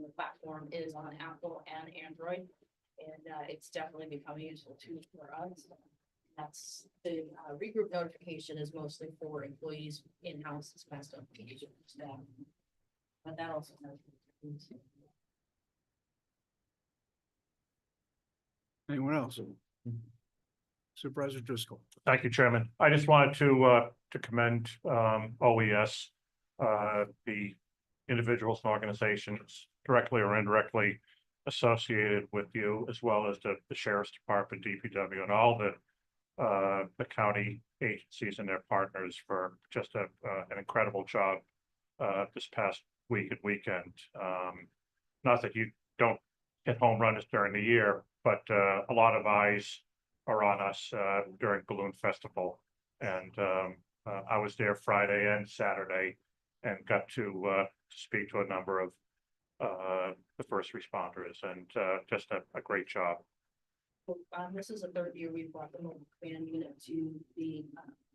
The platform is on Apple and Android, and it's definitely becoming useful too for us. That's the regroup notification is mostly for employees in-house, it's past notification for staff. But that also has. Anyone else? Supervisor Driscoll. Thank you, Chairman. I just wanted to commend OES, the individuals and organizations directly or indirectly associated with you, as well as the Sheriff's Department, DPW, and all the county agencies and their partners for just an incredible job this past week and weekend. Not that you don't hit home runs during the year, but a lot of eyes are on us during Balloon Festival. And I was there Friday and Saturday and got to speak to a number of the first responders, and just a great job. This is the third year we've brought the mobile command unit to the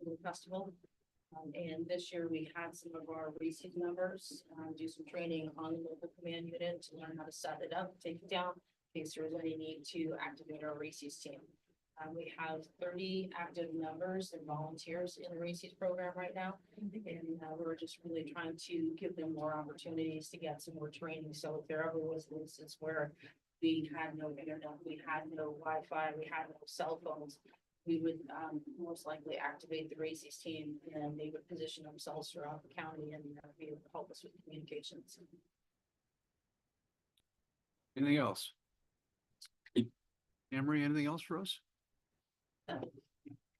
Balloon Festival. And this year we had some of our racing members do some training on the mobile command unit to learn how to set it up, take it down, in case there was any need to activate our races team. We have 30 active members and volunteers in the races program right now. And we're just really trying to give them more opportunities to get some more training. So if there ever was an instance where we had no internet, we had no Wi-Fi, we had no cell phones, we would most likely activate the races team and they would position themselves throughout the county and be able to help us with communications. Anything else? Emery, anything else for us?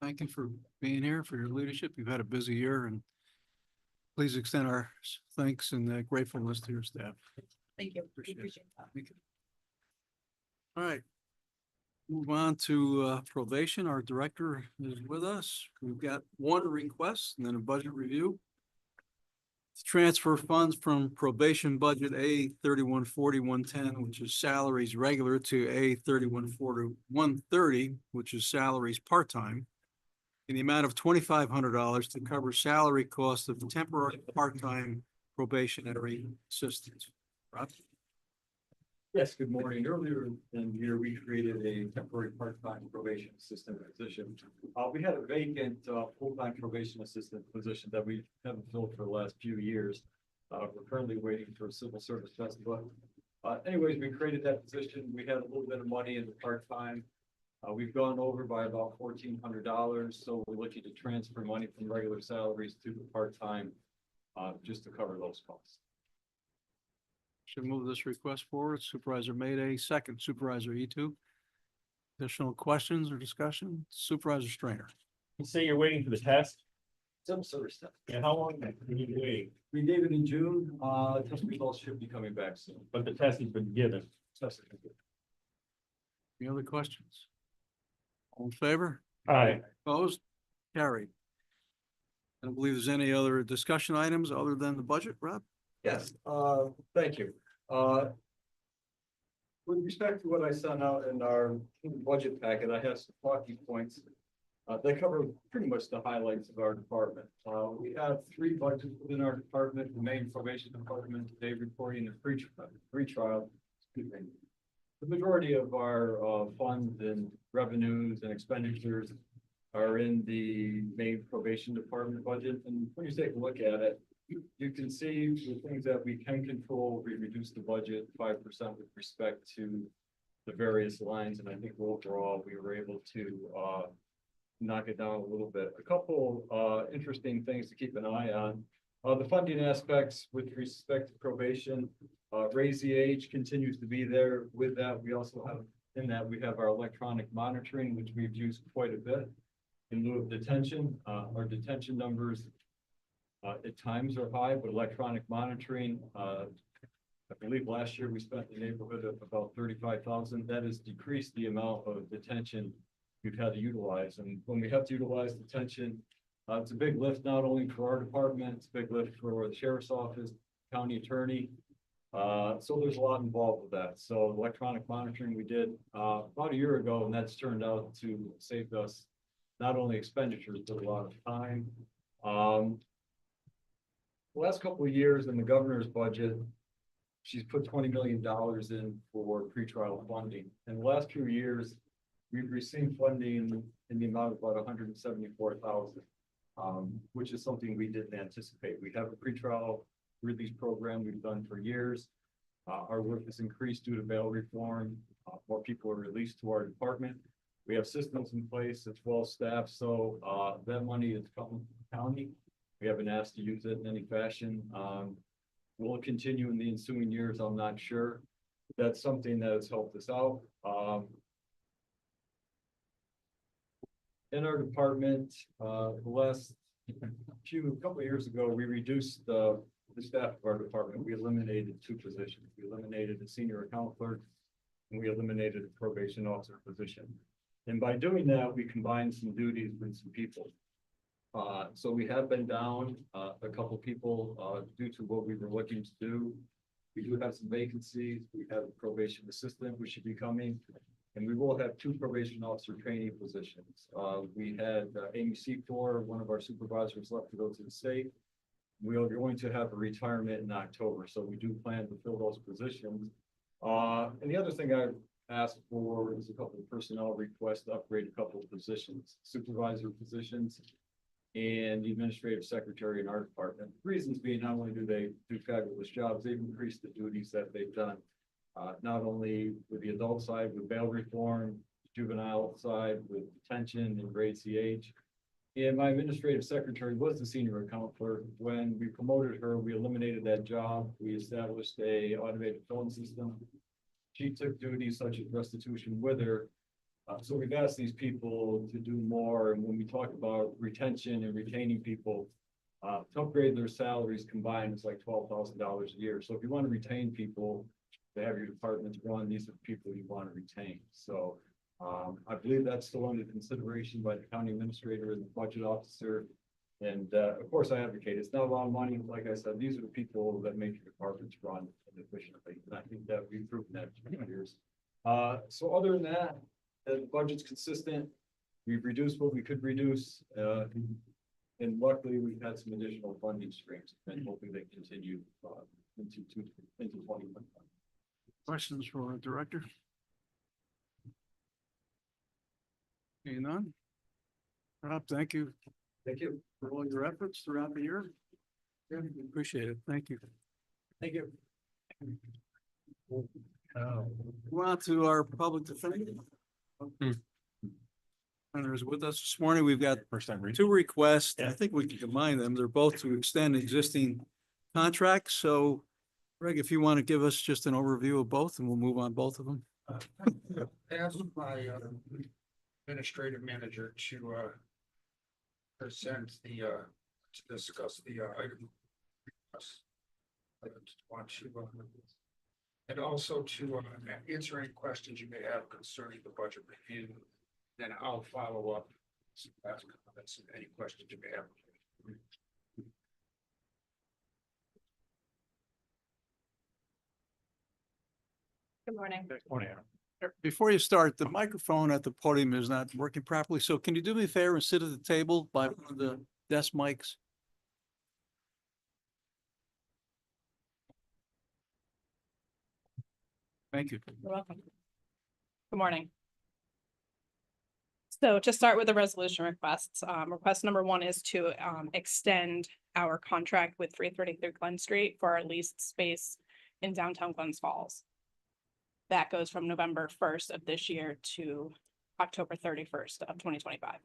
Thank you for being here, for your leadership. You've had a busy year, and please extend our thanks and gratefulness to your staff. Thank you. Appreciate it. Appreciate that. Thank you. All right. Move on to probation. Our director is with us. We've got one request and then a budget review. To transfer funds from probation budget A 3140-110, which is salaries regular, to A 3140-130, which is salaries part-time, in the amount of $2,500 to cover salary costs of temporary part-time probationary assistants. Rob? Yes, good morning. Earlier in the year, we created a temporary part-time probation assistant position. We had a vacant full-time probation assistant position that we haven't filled for the last few years. We're currently waiting for a civil service festival Anyways, we created that position. We had a little bit of money in the part-time. We've gone over by about $1,400, so we're looking to transfer money from regular salaries to the part-time, just to cover those costs. Should move this request forward. Supervisor Mayday, second. Supervisor Etu. Additional questions or discussion? Supervisor Strainer. You say you're waiting for the test, Some sort of stuff. and how long have you been waiting? We gave it in June. Test results should be coming back soon. But the test has been given. Any other questions? All in favor? Aye. Opposed? Carried. I don't believe there's any other discussion items other than the budget, Rob? Yes, thank you. With respect to what I sent out in our budget packet, I have some talking points. They cover pretty much the highlights of our department. We have 3 budgets within our department: the main probation department, day reporting, and pre-trial. Excuse me. The majority of our funds and revenues and expenditures are in the main probation department budget. And when you take a look at it, you can see the things that we can control. We reduced the budget 5% with respect to the various lines. And I think overall, we were able to knock it down a little bit. A couple interesting things to keep an eye on. The funding aspects with respect to probation, raise the age continues to be there. With that, we also have, in that, we have our electronic monitoring, which we've used quite a bit in lieu of detention. Our detention numbers at times are high, but electronic monitoring, I believe last year we spent in the neighborhood of about 35,000. That has decreased the amount of detention we've had to utilize. And when we have to utilize detention, it's a big lift, not only for our department, it's a big lift for the sheriff's office, county attorney. So there's a lot involved with that. So electronic monitoring we did about a year ago, and that's turned out to save us not only expenditures, but a lot of time. The last couple of years in the governor's budget, she's put $20 million in for pretrial funding. In the last few years, we've received funding in the amount of about 174,000, which is something we didn't anticipate. We have a pretrial release program we've done for years. Our work has increased due to bail reform. More people are released to our department. We have systems in place. It's well staffed. So that money is coming from the county. We haven't asked to use it in any fashion. Will it continue in the ensuing years? I'm not sure. That's something that has helped us out. In our department, the last couple of years ago, we reduced the staff of our department. We eliminated 2 positions. We eliminated a senior account clerk, and we eliminated a probation officer position. And by doing that, we combined some duties with some people. So we have been down a couple people due to what we were looking to do. We do have some vacancies. We have a probation assistant, which should be coming. And we will have 2 probation officer training positions. We had Amy Secor, one of our supervisors, left to go to the state. We are going to have a retirement in October, so we do plan to fill those positions. And the other thing I've asked for is a couple of personnel requests to upgrade a couple of positions, supervisor positions and the administrative secretary in our department. Reasons being, not only do they do fabulous jobs, they've increased the duties that they've done. Not only with the adult side with bail reform, juvenile side with detention and grade CH. And my administrative secretary was the senior account clerk. When we promoted her, we eliminated that job. We established a automated phone system. She took duties such as restitution with her. So we've asked these people to do more. And when we talk about retention and retaining people, to upgrade their salaries combined, it's like $12,000 a year. So if you want to retain people, to have your departments run, these are the people you want to retain. So I believe that's still under consideration by the county administrator and the budget officer. And of course, I advocate it's not a lot of money. Like I said, these are the people that make your departments run efficiently. And I think that we've proven that for years. So other than that, the budget's consistent. We've reduced what we could reduce. And luckily, we've had some additional funding streams and hoping they continue into 2021. Questions for our director? Seeing none? Rob, thank you. Thank you. For all your efforts throughout the year. Yeah, appreciate it. Thank you. Thank you. We're on to our public defender. And is with us this morning. We've got two requests. I think we can combine them. They're both to extend existing contracts. So Greg, if you want to give us just an overview of both and we'll move on both of them. Ask my administrative manager to present the to discuss the item. I want to and also to answer any questions you may have concerning the budget review. Then I'll follow up. Ask comments and any questions you may have. Good morning. Before you start, the microphone at the podium is not working properly. So can you do me a favor and sit at the table by one of the desk mics? Thank you. You're welcome. Good morning. So to start with the resolution requests, request number one is to extend our contract with 333 Glen Street for our leased space in downtown Glens Falls. That goes from November 1st of this year to October 31st of 2025.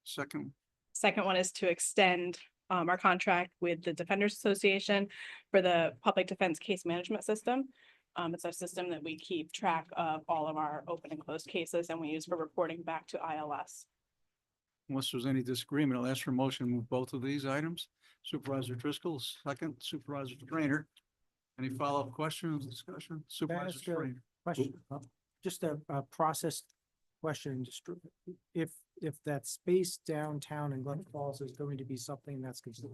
Second one is to extend our contract with the Defenders Association for the Public Defense Case Management System. It's our system that we keep track of all of our open and closed cases and we use for reporting back to ILS. Unless there's any disagreement, I'll ask for a motion to move both of these items. Supervisor Driscoll, second. Supervisor Trainer. Any follow-up questions, discussion? Supervisor ask a Trainer. Question, just a process question, just if that space downtown in Glens Falls is going to be something that's considered.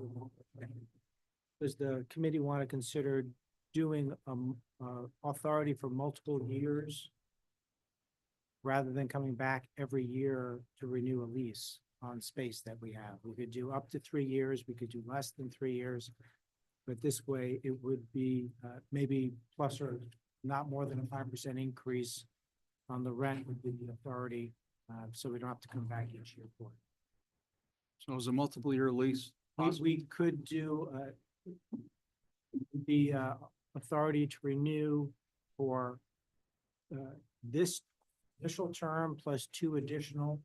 Does the committee want to consider doing authority for multiple years? Rather than coming back every year to renew a lease on space that we have. We could do up to 3 years, we could do less than 3 years. But this way it would be maybe plus or not more than a 5% increase on the rent with the authority. So we don't have to come back each year for it. So it's a multiple year lease. We could do the authority to renew for this initial term plus 2 additional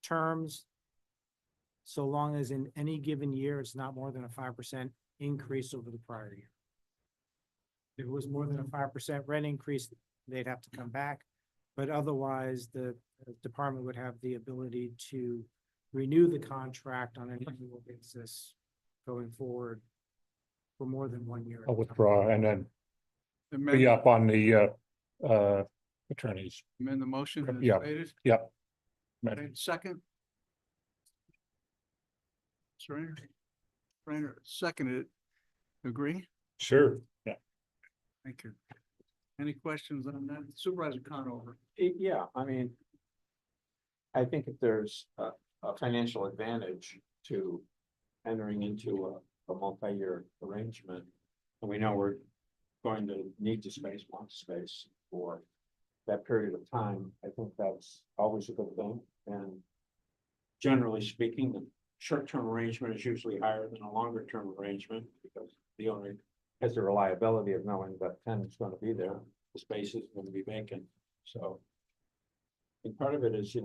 terms. So long as in any given year, it's not more than a 5% increase over the prior year. If it was more than a 5% rent increase, they'd have to come back. But otherwise, the department would have the ability to renew the contract on an annual basis going forward for more than 1 year. I'll withdraw and then Amend, be up on the attorneys. amend the motion. as Yeah. stated. Yep. Okay, second. Trainer, seconded. Agree? Sure. Yeah. Thank you. Any questions on that? Supervisor Conover. Yeah, I mean, I think if there's a financial advantage to entering into a multi-year arrangement, and we know we're going to need the space, want space for that period of time, I think that's always a good thing. And generally speaking, the short-term arrangement is usually higher than a longer-term arrangement because the owner has the reliability of knowing that tenant's going to be there, the space is going to be vacant. So I think part of it is,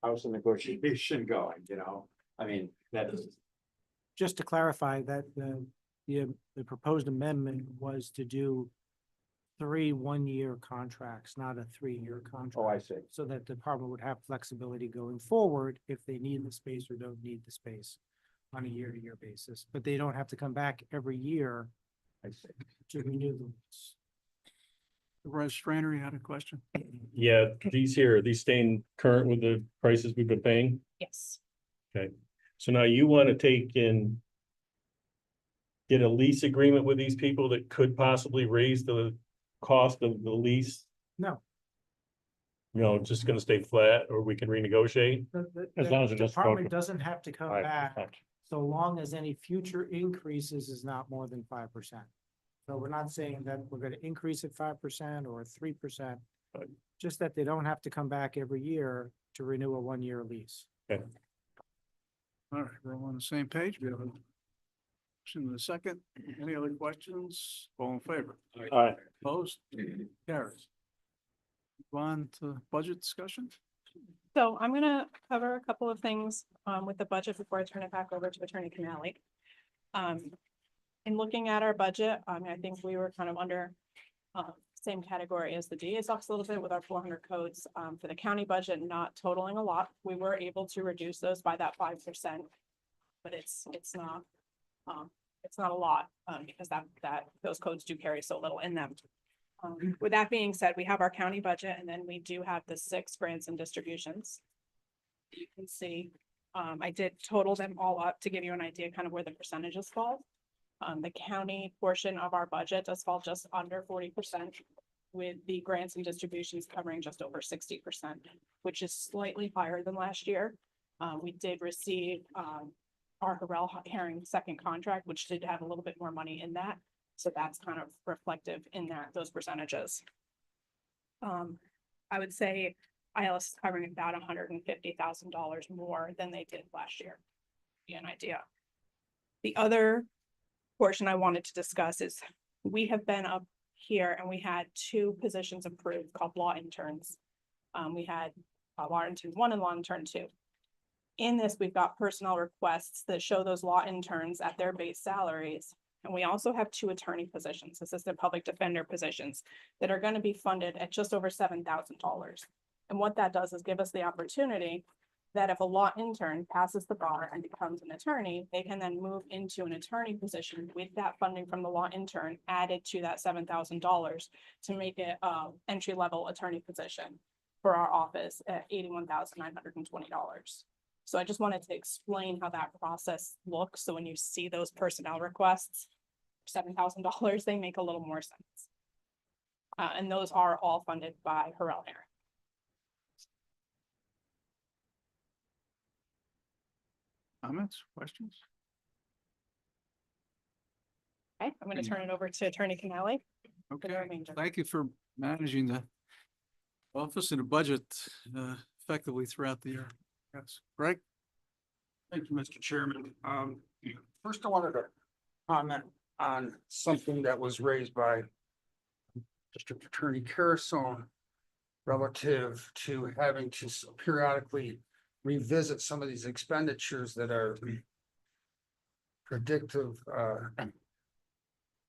how's the negotiation going, I mean, that is. Just to clarify that the proposed amendment was to do 3 one-year contracts, not a 3-year contract. Oh, I see. So that the department would have flexibility going forward if they need the space or don't need the space on a year-to-year basis, but they don't have to come back every year I see. to renew them. Supervisor Strainer, you had a question? Yeah, these here, are these staying current with the prices we've been paying? Yes. So now you want to take and get a lease agreement with these people that could possibly raise the cost of the lease? No. Just gonna stay flat, or we can renegotiate? As long as it doesn't go Department to doesn't have to come 5%. back so long as any future increases is not more than 5%. So we're not saying that we're gonna increase it 5% or 3%. Right. Just that they don't have to come back every year to renew a 1-year lease. All right, we're all on the same page. We have a Motion in a second. Any other questions? All in favor? Aye. Opposed? Carries. Move on to budget discussion. So I'm gonna cover a couple of things with the budget before I turn it back over to Attorney Canali. In looking at our budget, I think we were kind of under same category as the DA's office a little bit with our 400 codes for the county budget, not totaling a lot. We were able to reduce those by that 5%, but it's not a lot because those codes do carry so little in them. With that being said, we have our county budget and then we do have the 6 grants and distributions. You can see, I did total them all up to give you an idea kind of where the percentages fall. The county portion of our budget does fall just under 40%, with the grants and distributions covering just over 60%, which is slightly higher than last year. We did receive our Harrell Herring second contract, which did have a little bit more money in that. So that's kind of reflective in those percentages. I would say ILS is covering about $150,000 more than they did last year. Be an idea. The other portion I wanted to discuss is we have been up here and we had 2 positions approved called law interns. We had law intern 1 and law intern 2. In this, we've got personnel requests that show those law interns at their base salaries. And we also have 2 attorney positions, assistant public defender positions, that are going to be funded at just over $7,000. And what that does is give us the opportunity that if a law intern passes the bar and becomes an attorney, they can then move into an attorney position with that funding from the law intern added to that $7,000 to make it an entry-level attorney position for our office at $81,920. So I just wanted to explain how that process looks. So when you see those personnel requests, $7,000, they make a little more sense. And those are all funded by Harrell Herring. Comments, questions? Okay, I'm going to turn it over to Attorney Canali. Okay, thank you for managing the office and the budget effectively throughout the year. Yes, Greg? Thank you, Mr. Chairman. First I wanted to comment on something that was raised by District Attorney Carasone relative to having to periodically revisit some of these expenditures that are predictive,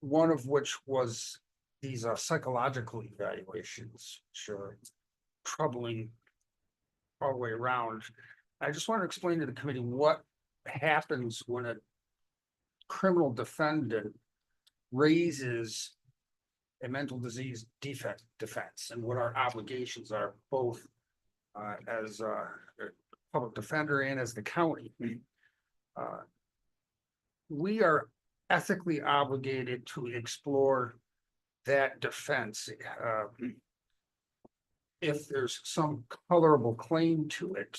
one of which was these psychological evaluations, which are troubling all the way around. I just want to explain to the committee what happens when a criminal defendant raises a mental disease defect defense and what our obligations are, both as a public defender and as the county. We are ethically obligated to explore that defense if there's some colorable claim to it.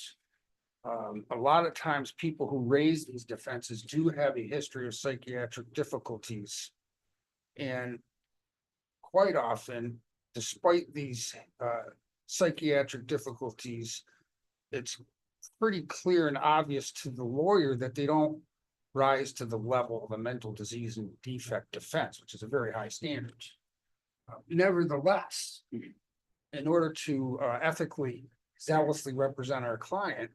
A lot of times people who raise these defenses do have a history of psychiatric difficulties. And quite often, despite these psychiatric difficulties, it's pretty clear and obvious to the lawyer that they don't rise to the level of a mental disease and defect defense, which is a very high standard. Nevertheless, in order to ethically, zealously represent our client,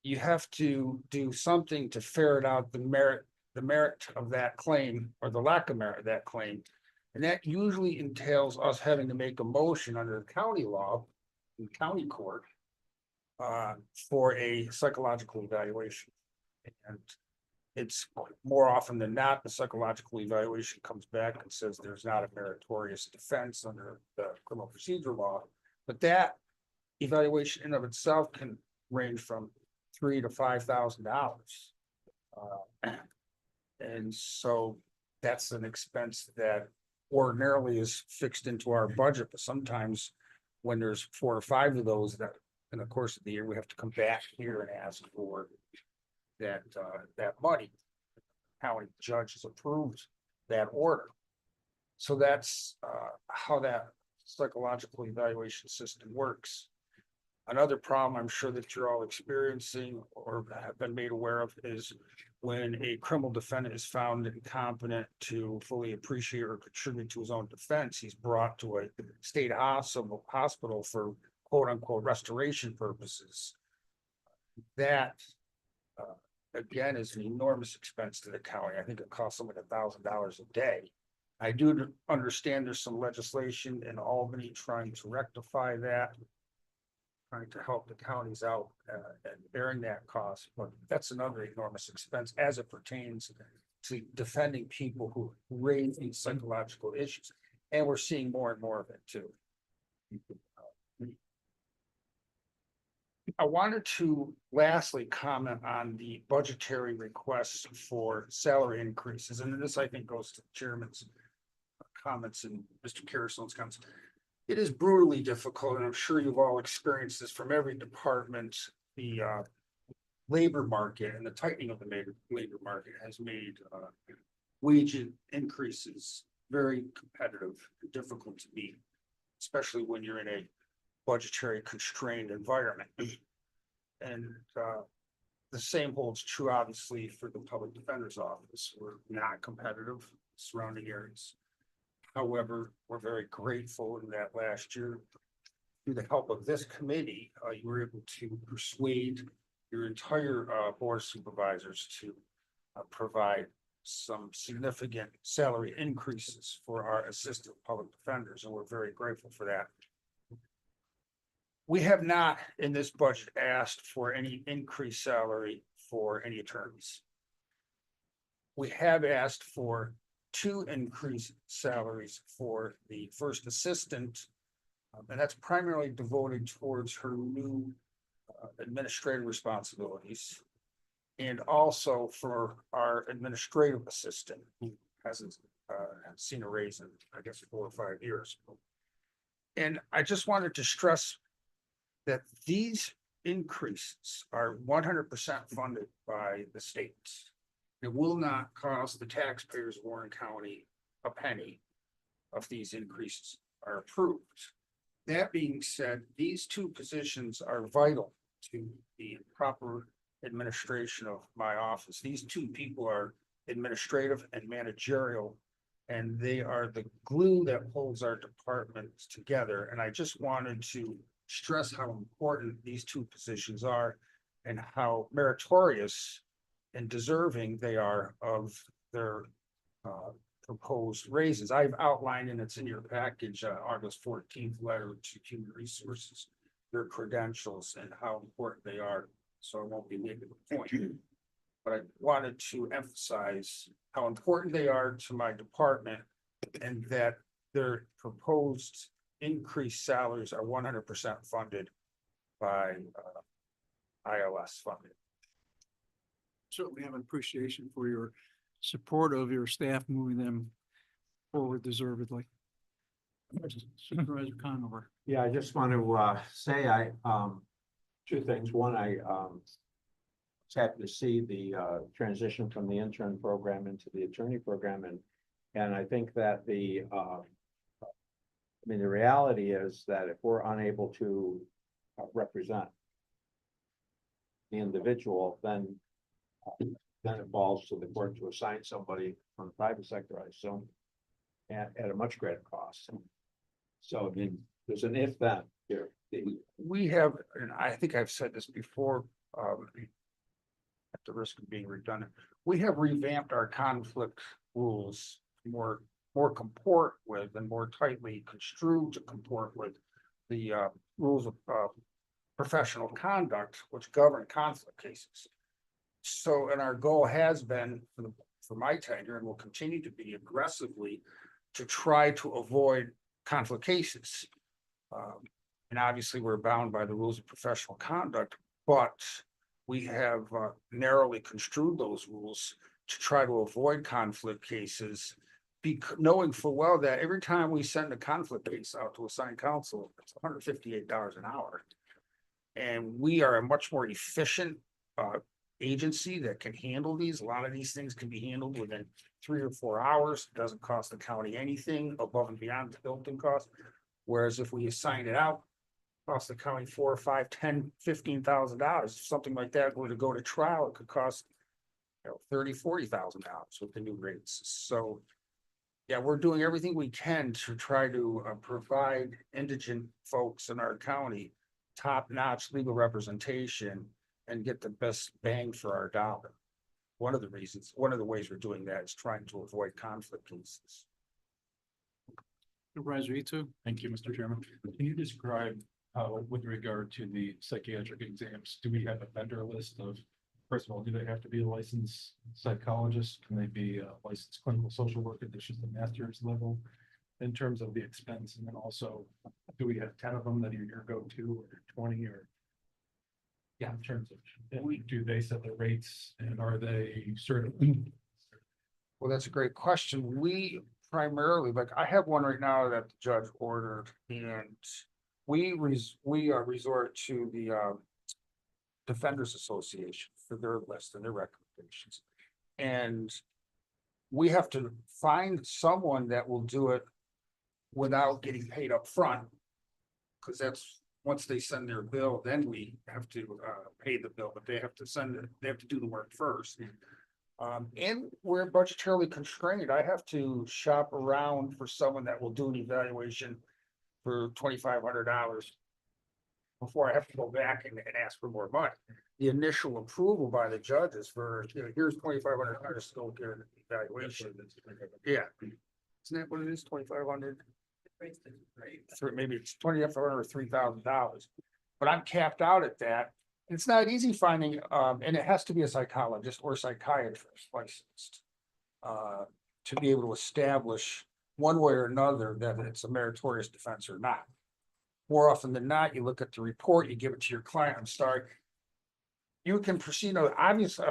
you have to do something to ferret out the merit of that claim or the lack of merit of that claim. And that usually entails us having to make a motion under the county law in county court for a psychological evaluation. And it's more often than not, the psychological evaluation comes back and says there's not a meritorious defense under the criminal procedure law. But that evaluation in of itself can range from $3,000 to $5,000. And so that's an expense that ordinarily is fixed into our budget, but sometimes when there's 4 or 5 of those that in the course of the year, we have to come back here and ask for that money. County judge has approved that order. So that's how that psychological evaluation system works. Another problem I'm sure that you're all experiencing or have been made aware of is when a criminal defendant is found incompetent to fully appreciate or contribute to his own defense, he's brought to a state hospital for quote unquote restoration purposes. That again is an enormous expense to the county. I think it costs something $1,000 a day. I do understand there's some legislation in Albany trying to rectify that, trying to help the counties out and bearing that cost, but that's another enormous expense as it pertains to defending people who raise these psychological issues. And we're seeing more and more of it too. I wanted to lastly comment on the budgetary requests for salary increases, and this I think goes to the chairman's comments and Mr. Caruson's comments. It is brutally difficult, and I'm sure you've all experienced this from every department. The labor market and the tightening of the labor market has made wage increases very competitive and difficult to meet, especially when you're in a budgetary constrained environment. And the same holds true, obviously, for the public defender's office. We're not competitive in surrounding areas. However, we're very grateful in that last year, through the help of this committee, you were able to persuade your entire board of supervisors to provide some significant salary increases for our assistant public defenders, and we're very grateful for that. We have not in this budget asked for any increased salary for any attorneys. We have asked for 2 increased salaries for the first assistant, and that's primarily devoted towards her new administrative responsibilities, and also for our administrative assistant, who hasn't seen a raise in, I guess, 4 or 5 years. And I just wanted to stress that these increases are 100% funded by the state. It will not cost the taxpayers of Warren County a penny if these increases are approved. That being said, these 2 positions are vital to the proper administration of my office. These 2 people are administrative and managerial, and they are the glue that holds our departments together. And I just wanted to stress how important these 2 positions are and how meritorious and deserving they are of their proposed raises. I've outlined, and it's in your package, August 14th letter to Human Resources, their credentials and how important they are. So I won't be making the point, but I wanted to emphasize how important they are to my department, and that their proposed increased salaries are 100% funded by ILS funding. Certainly have an appreciation for your support of your staff, moving them forward deservedly. Supervisor Conover. Yeah, I just want to say 2 things. One, I was happy to see the transition from the intern program into the attorney program, and I think that the reality is that if we're unable to represent the individual, then it falls to the court to assign somebody from the private sector, I assume, at a much greater cost. So, I mean, there's an if then here. We have, and I think I've said this before, at the risk of being redundant, we have revamped our conflict rules more comport with and more tightly construed to comport with the rules of professional conduct, which govern conflict cases. So, and our goal has been for my tenure, and will continue to be aggressively, to try to avoid conflict cases. And obviously, we're bound by the rules of professional conduct, but we have narrowly construed those rules to try to avoid conflict cases, knowing full well that every time we send a conflict case out to assigned counsel, it's $158 an hour. And we are a much more efficient agency that can handle these. A lot of these things can be handled within 3 or 4 hours. It doesn't cost the county anything above and beyond the built-in cost. Whereas if we assign it out, cost the county $4 or $5, $10, $15,000. If something like that were to go to trial, it could cost, $30, $40,000 with the new rates. So yeah, we're doing everything we can to try to provide indigent folks in our county top-notch legal representation and get the best bang for our dollar. One of the ways we're doing that is trying to avoid conflict cases. Supervisor Ito? Thank you, Mr. Chairman. Can you describe, with regard to the psychiatric exams, do we have a vendor list of, first of all, do they have to be a licensed psychologist? Can they be a licensed clinical social worker that's just a master's level in terms of the expense? And then also, do we have 10 of them that are your go-to or 20 or? Yeah, in terms of, do they set the rates and are they certain? Well, that's a great question. We primarily, like, I have one right now that the judge ordered, and we resort to the Defenders Association for their list and their recommendations. And we have to find someone that will do it without getting paid up front. Because that's, once they send their bill, then we have to pay the bill, but they have to send it, they have to do the work first. And we're budgetarily constrained. I have to shop around for someone that will do an evaluation for $2,500 before I have to go back and ask for more money. The initial approval by the judge is for, here's $2,500 to go get an evaluation. Yeah. Isn't that what it is? 2,500? Maybe it's 2,500 or $3,000. But I'm capped out at that. It's not easy finding, and it has to be a psychologist or psychiatrist licensed to be able to establish one way or another that it's a meritorious defense or not. More often than not, you look at the report, you give it to your client. I'm sorry. You can proceed. Obviously,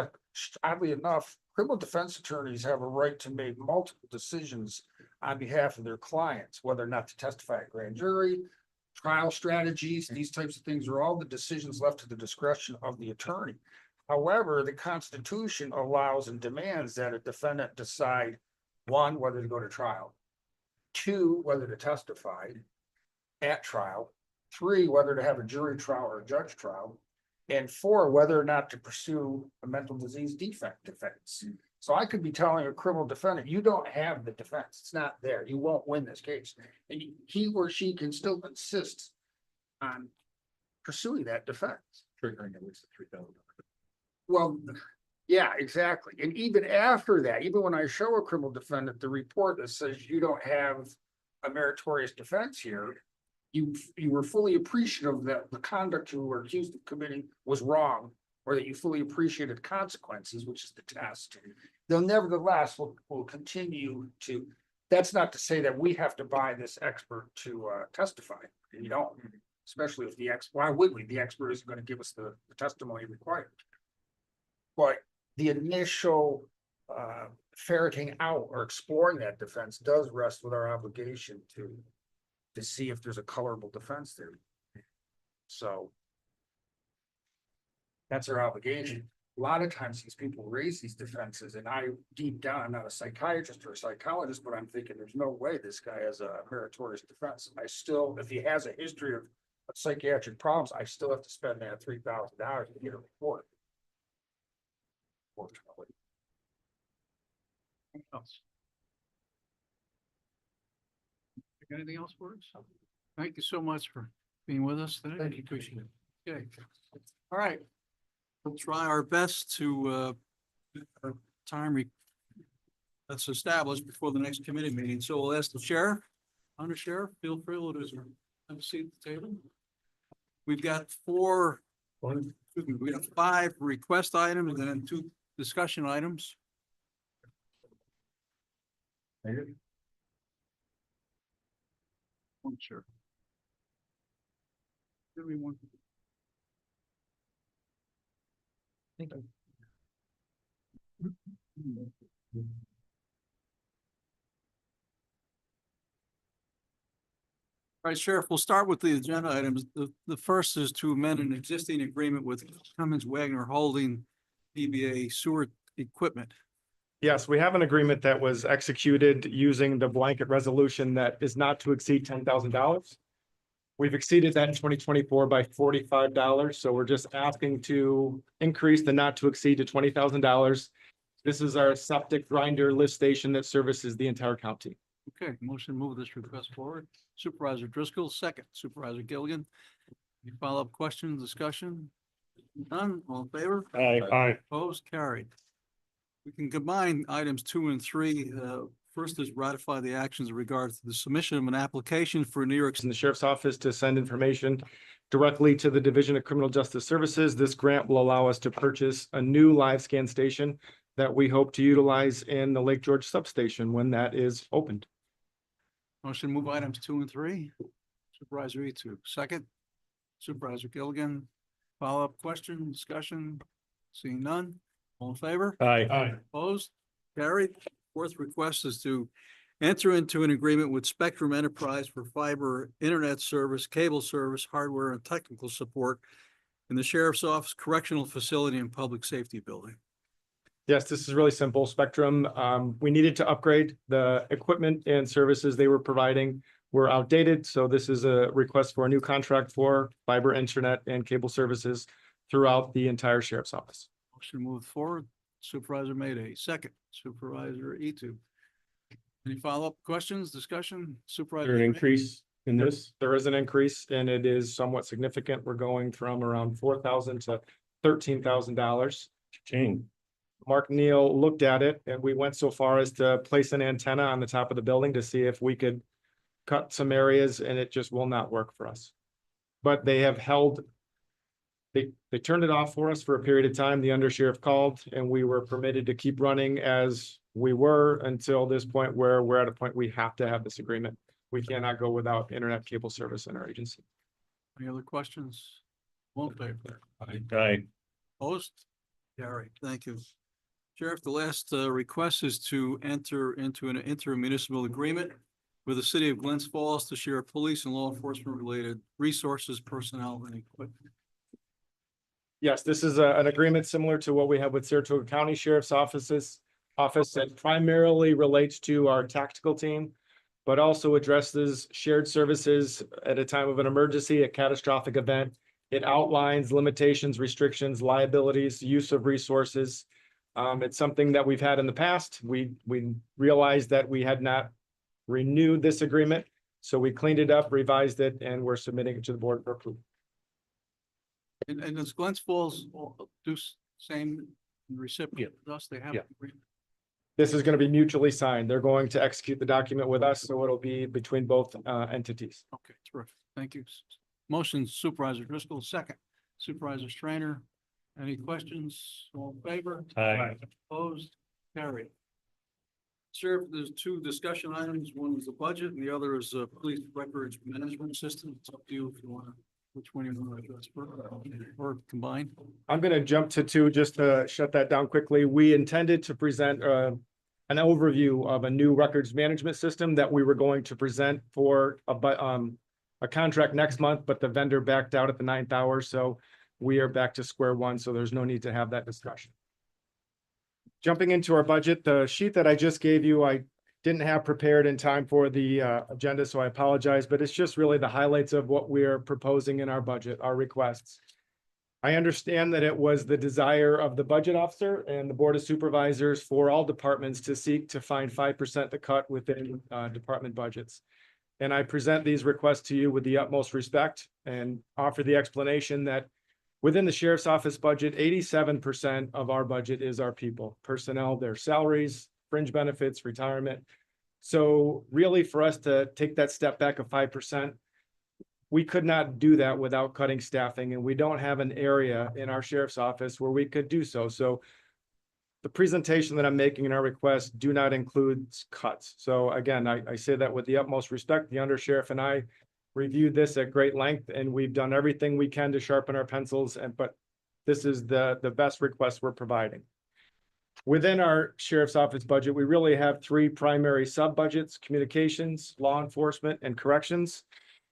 oddly enough, criminal defense attorneys have a right to make multiple decisions on behalf of their clients, whether or not to testify at grand jury, trial strategies, these types of things are all the decisions left to the discretion of the attorney. However, the Constitution allows and demands that a defendant decide, one, whether to go to trial, two, whether to testify at trial, three, whether to have a jury trial or a judge trial, and four, whether or not to pursue a mental disease defect defense. So I could be telling a criminal defendant, you don't have the defense. It's not there. You won't win this case. And he or she can still insist on pursuing that defense. Triggering at least the $3,000. Well, yeah, exactly. And even after that, even when I show a criminal defendant the report that says you don't have a meritorious defense here, you were fully appreciative that the conduct you were accused of committing was wrong, or that you fully appreciated consequences, which is the test. They'll nevertheless will continue to, that's not to say that we have to buy this expert to testify. You don't, especially if why would we? The expert isn't going to give us the testimony required. But the initial ferreting out or exploring that defense does rest with our obligation to see if there's a colorable defense there. So that's our obligation. A lot of times these people raise these defenses, and I, deep down, I'm not a psychiatrist or a psychologist, but I'm thinking there's no way this guy has a meritorious defense. I still, if he has a history of psychiatric problems, I still have to spend that $3,000 to get a report. Fortunately. Else? Anything else for us? Thank you so much for being with us today. Thank you. Appreciate it. Okay. All right. We'll try our best to that's established before the next committee meeting. So we'll ask the sheriff, under sheriff, feel free to have a seat at the table. We've got we have 5 request items and then 2 discussion items. Sure. Everyone. Thank you. All right, Sheriff, we'll start with the agenda items. The first is to amend an existing agreement with Cummins Wagner Holding DBA sewer equipment. Yes, we have an agreement that was executed using the blanket resolution that is not to exceed $10,000. We've exceeded that in 2024 by $45, so we're just asking to increase the not to exceed to $20,000. This is our septic grinder lift station that services the entire county. Okay, motion to move this request forward. Supervisor Driscoll, second. Supervisor Gilligan. Any follow-up questions, discussion? None, all in favor? Aye. Opposed, carried. We can combine items 2 and 3. First is ratify the actions in regards to the submission of an application for New York In the sheriff's office to send information directly to the Division of Criminal Justice Services. This grant will allow us to purchase a new live scan station that we hope to utilize in the Lake George substation when that is opened. Motion to move items 2 and 3. Supervisor Etu, second. Supervisor Gilligan, follow-up question, discussion? Seeing none, all in favor? Aye. Opposed? Carried. Fourth request is to enter into an agreement with Spectrum Enterprise for fiber internet service, cable service, hardware, and technical support in the Sheriff's Office Correctional Facility and Public Safety Building. Yes, this is really simple. Spectrum, we needed to upgrade the equipment and services they were providing were outdated. So this is a request for a new contract for fiber internet and cable services throughout the entire sheriff's office. Motion moved forward. Supervisor Mayday, second. Supervisor Etu. Any follow-up questions, discussion? Supervisor. There an increase in this? There is an increase and it is somewhat significant. We're going from around $4,000 to $13,000. Change. Mark Neal looked at it and we went so far as to place an antenna on the top of the building to see if we could cut some areas and it just will not work for us. But they have held, they turned it off for us for a period of time. The undersheriff called and we were permitted to keep running as we were until this point where we're at a point we have to have this agreement. We cannot go without internet cable service in our agency. Any other questions? All in favor? Aye. Opposed? Carried. Thank you. Sheriff, the last request is to enter into an intermunicipal agreement with the city of Glens Falls to share police and law enforcement related resources, personnel, and equipment. Yes, this is an agreement similar to what we have with Saratoga County Sheriff's Office that primarily relates to our tactical team, but also addresses shared services at a time of an emergency, a catastrophic event. It outlines limitations, restrictions, liabilities, use of resources. It's something that we've had in the past. We realized that we had not renewed this agreement, so we cleaned it up, revised it, and we're submitting it to the board for approval. And does Glens Falls do same recipient with us? They have. Yeah. This is going to be mutually signed. They're going to execute the document with us, so it'll be between both entities. Okay, terrific. Thank you. Motion Supervisor Driscoll, second. Supervisor Strainer. Any questions? All in favor? Aye. Opposed? Carried. Sheriff, there's 2 discussion items. One is the budget and the other is police records management system. It's up to you if you want to, which one you want to address first or combine. I'm going to jump to 2 just to shut that down quickly. We intended to present an overview of a new records management system that we were going to present for a contract next month, but the vendor backed out at the 9th hour. So we are back to square one. So there's no need to have that discussion. Jumping into our budget, the sheet that I just gave you, I didn't have prepared in time for the agenda, so I apologize, but it's just really the highlights of what we're proposing in our budget, our requests. I understand that it was the desire of the budget officer and the board of supervisors for all departments to seek to find 5% to cut within department budgets. And I present these requests to you with the utmost respect and offer the explanation that within the sheriff's office budget, 87% of our budget is our people, personnel, their salaries, fringe benefits, retirement. So really for us to take that step back of 5%, we could not do that without cutting staffing, and we don't have an area in our sheriff's office where we could do so. So the presentation that I'm making in our request do not include cuts. So again, I say that with the utmost respect. The undersheriff and I reviewed this at great length, and we've done everything we can to sharpen our pencils, but this is the best request we're providing. Within our sheriff's office budget, we really have 3 primary sub-budgets: communications, law enforcement, and corrections.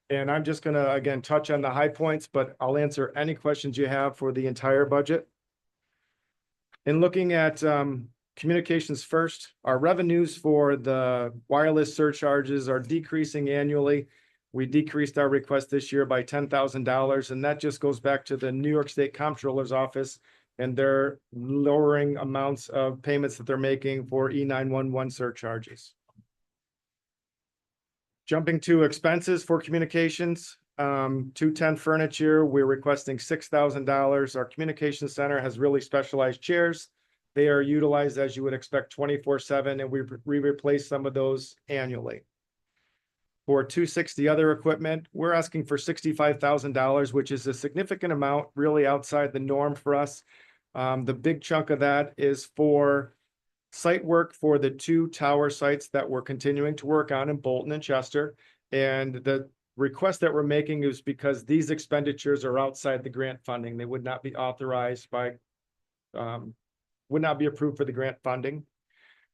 And I'm just going to, again, touch on the high points, but I'll answer any questions you have for the entire budget. In looking at communications first, our revenues for the wireless surcharges are decreasing annually. We decreased our request this year by $10,000, and that just goes back to the New York State Comptroller's Office and their lowering amounts of payments that they're making for E911 surcharges. Jumping to expenses for communications, 210 furniture, we're requesting $6,000. Our communication center has really specialized chairs. They are utilized, as you would expect, 24/7, and we replace some of those annually. For 260 other equipment, we're asking for $65,000, which is a significant amount, really outside the norm for us. The big chunk of that is for site work for the 2 tower sites that we're continuing to work on in Bolton and Chester. And the request that we're making is because these expenditures are outside the grant funding. They would not be authorized by, would not be approved for the grant funding.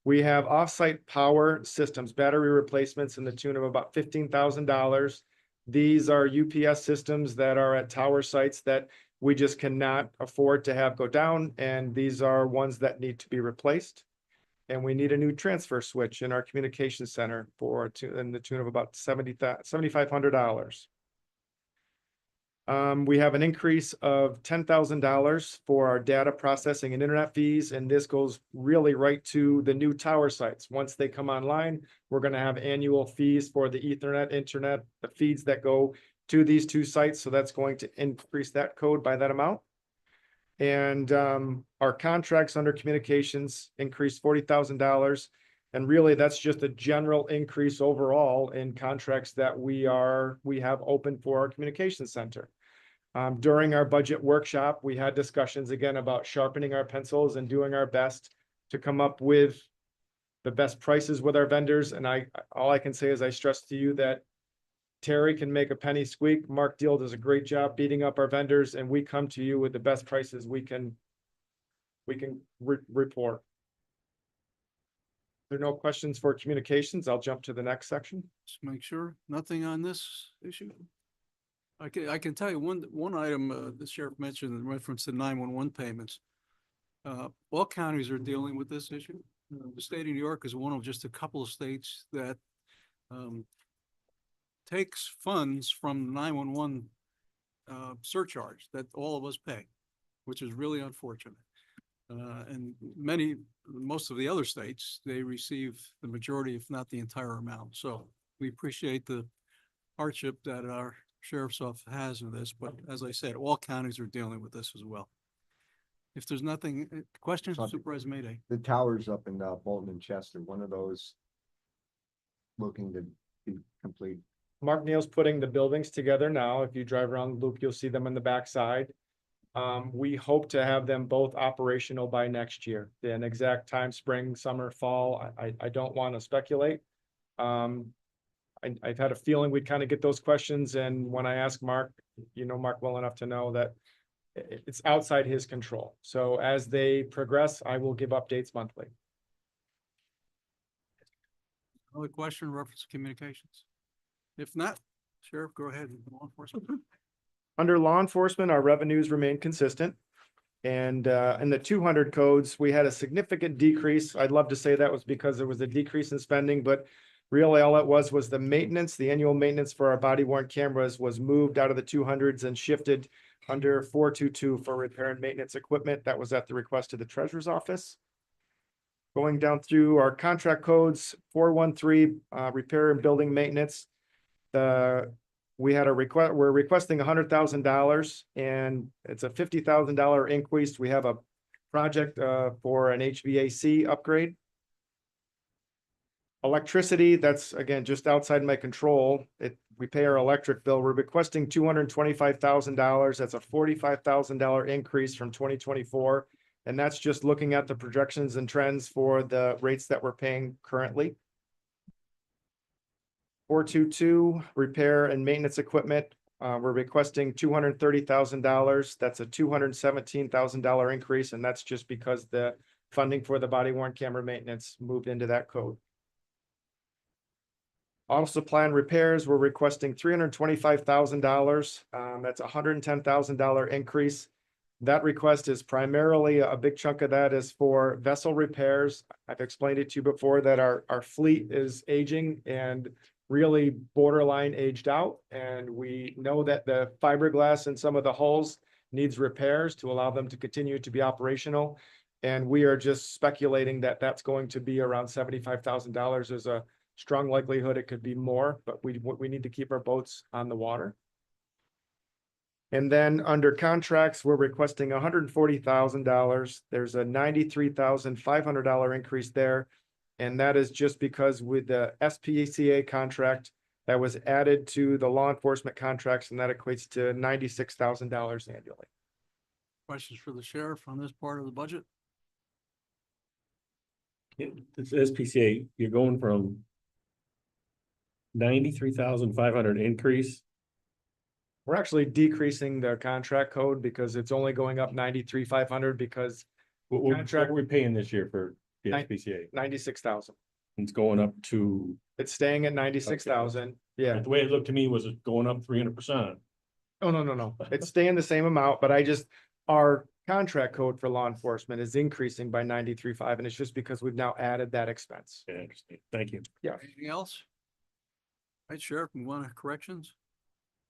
We have offsite power systems, battery replacements in the tune of about $15,000. These are UPS systems that are at tower sites that we just cannot afford to have go down, and these are ones that need to be replaced. And we need a new transfer switch in our communication center in the tune of about $7,500. We have an increase of $10,000 for our data processing and internet fees, and this goes really right to the new tower sites. Once they come online, we're going to have annual fees for the Ethernet, internet, the feeds that go to these 2 sites. So that's going to increase that code by that amount. And our contracts under communications increased $40,000. And really, that's just a general increase overall in contracts that we have open for our communication center. During our budget workshop, we had discussions again about sharpening our pencils and doing our best to come up with the best prices with our vendors. And all I can say is I stress to you that Terry can make a penny squeak. Mark Deal does a great job beating up our vendors, and we come to you with the best prices we can report. If there are no questions for communications, I'll jump to the next section. Just make sure, nothing on this issue? I can tell you one item, the sheriff mentioned in reference to 911 payments. All counties are dealing with this issue. The state of New York is one of just a couple of states that takes funds from 911 surcharge that all of us pay, which is really unfortunate. And most of the other states, they receive the majority, if not the entire amount. So we appreciate the hardship that our sheriff's office has in this, but as I said, all counties are dealing with this as well. If there's nothing, questions, Supervisor Mayday? The towers up in Bolton and Chester, one of those looking to be complete. Mark Neal's putting the buildings together now. If you drive around the loop, you'll see them on the backside. We hope to have them both operational by next year. An exact time, spring, summer, fall, I don't want to speculate. I've had a feeling we'd kind of get those questions, and when I ask Mark, you know Mark well enough to know that it's outside his control. So as they progress, I will give updates monthly. Another question, reference to communications? If not, Sheriff, go ahead. Law enforcement. Under law enforcement, our revenues remain consistent. And in the 200 codes, we had a significant decrease. I'd love to say that was because there was a decrease in spending, but really all it was the maintenance, the annual maintenance for our body worn cameras was moved out of the 200s and shifted under 422 for repair and maintenance equipment. That was at the request of the treasurer's office. Going down through our contract codes, 413, repair and building maintenance. We had a request, we're requesting $100,000 and it's a $50,000 increase. We have a project for an HVAC upgrade. Electricity, that's again, just outside my control. We pay our electric bill. We're requesting $225,000. That's a $45,000 increase from 2024. And that's just looking at the projections and trends for the rates that we're paying currently. 422, repair and maintenance equipment. We're requesting $230,000. That's a $217,000 increase. And that's just because the funding for the body worn camera maintenance moved into that code. Auto supply and repairs, we're requesting $325,000. That's a $110,000 increase. That request is primarily, a big chunk of that is for vessel repairs. I've explained it to you before that our fleet is aging and really borderline aged out. And we know that the fiberglass in some of the hulls needs repairs to allow them to continue to be operational. And we are just speculating that that's going to be around $75,000. There's a strong likelihood it could be more, but we need to keep our boats on the water. And then under contracts, we're requesting $140,000. There's a $93,500 increase there. And that is just because with the SPCA contract that was added to the law enforcement contracts, and that equates to $96,000 annually. Questions for the sheriff on this part of the budget? This SPCA, you're going from 93,500 increase. We're actually decreasing the contract code because it's only going up 93,500 because What Contract- are we paying this year for the Nine- SPCA? 96,000. It's going up to, It's staying at 96,000. Yeah. the way it looked to me was it going up 300%. Oh, no. It's staying the same amount, but our contract code for law enforcement is increasing by 93.5, and it's just because we've now added that expense. Yeah, interesting. Thank you. Anything else? Right, Sheriff, we want corrections?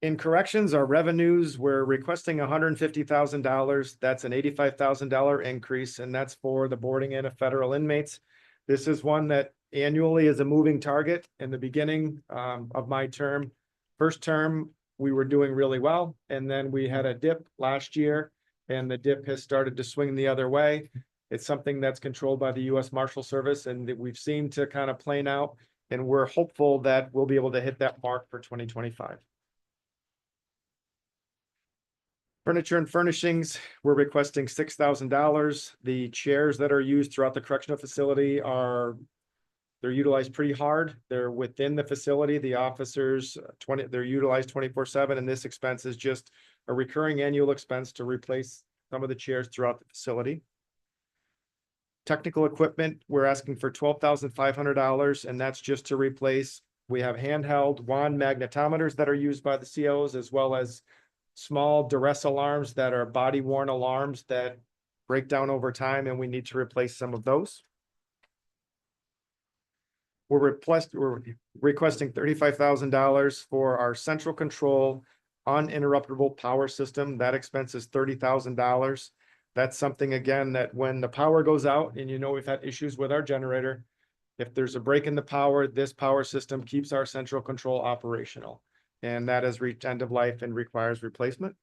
In corrections, our revenues, we're requesting $150,000. That's an $85,000 increase, and that's for the boarding in of federal inmates. This is one that annually is a moving target. In the beginning of my term, first term, we were doing really well, and then we had a dip last year, and the dip has started to swing the other way. It's something that's controlled by the U.S. Marshal Service, and that we've seen to kind of plane out, and we're hopeful that we'll be able to hit that mark for 2025. Furniture and furnishings, we're requesting $6,000. The chairs that are used throughout the correctional facility they're utilized pretty hard. They're within the facility. The officers, they're utilized 24/7, and this expense is just a recurring annual expense to replace some of the chairs throughout the facility. Technical equipment, we're asking for $12,500, and that's just to replace. We have handheld wand magnetometers that are used by the COs, as well as small duress alarms that are body worn alarms that break down over time, and we need to replace some of those. We're requesting $35,000 for our central control uninterruptible power system. That expense is $30,000. That's something, again, that when the power goes out, and we've had issues with our generator, if there's a break in the power, this power system keeps our central control operational. And that has reached end of life and requires replacement.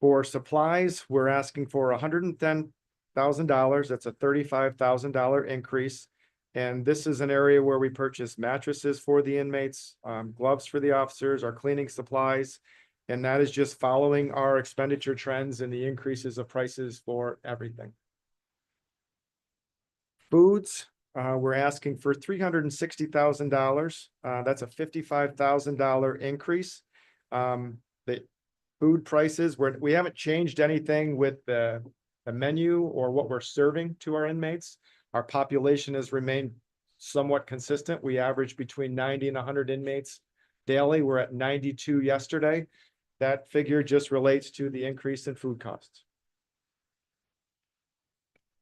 For supplies, we're asking for $110,000. That's a $35,000 increase. And this is an area where we purchase mattresses for the inmates, gloves for the officers, our cleaning supplies. And that is just following our expenditure trends and the increases of prices for everything. Foods, we're asking for $360,000. That's a $55,000 increase. The food prices, we haven't changed anything with the menu or what we're serving to our inmates. Our population has remained somewhat consistent. We average between 90 and 100 inmates daily. We're at 92 yesterday. That figure just relates to the increase in food costs.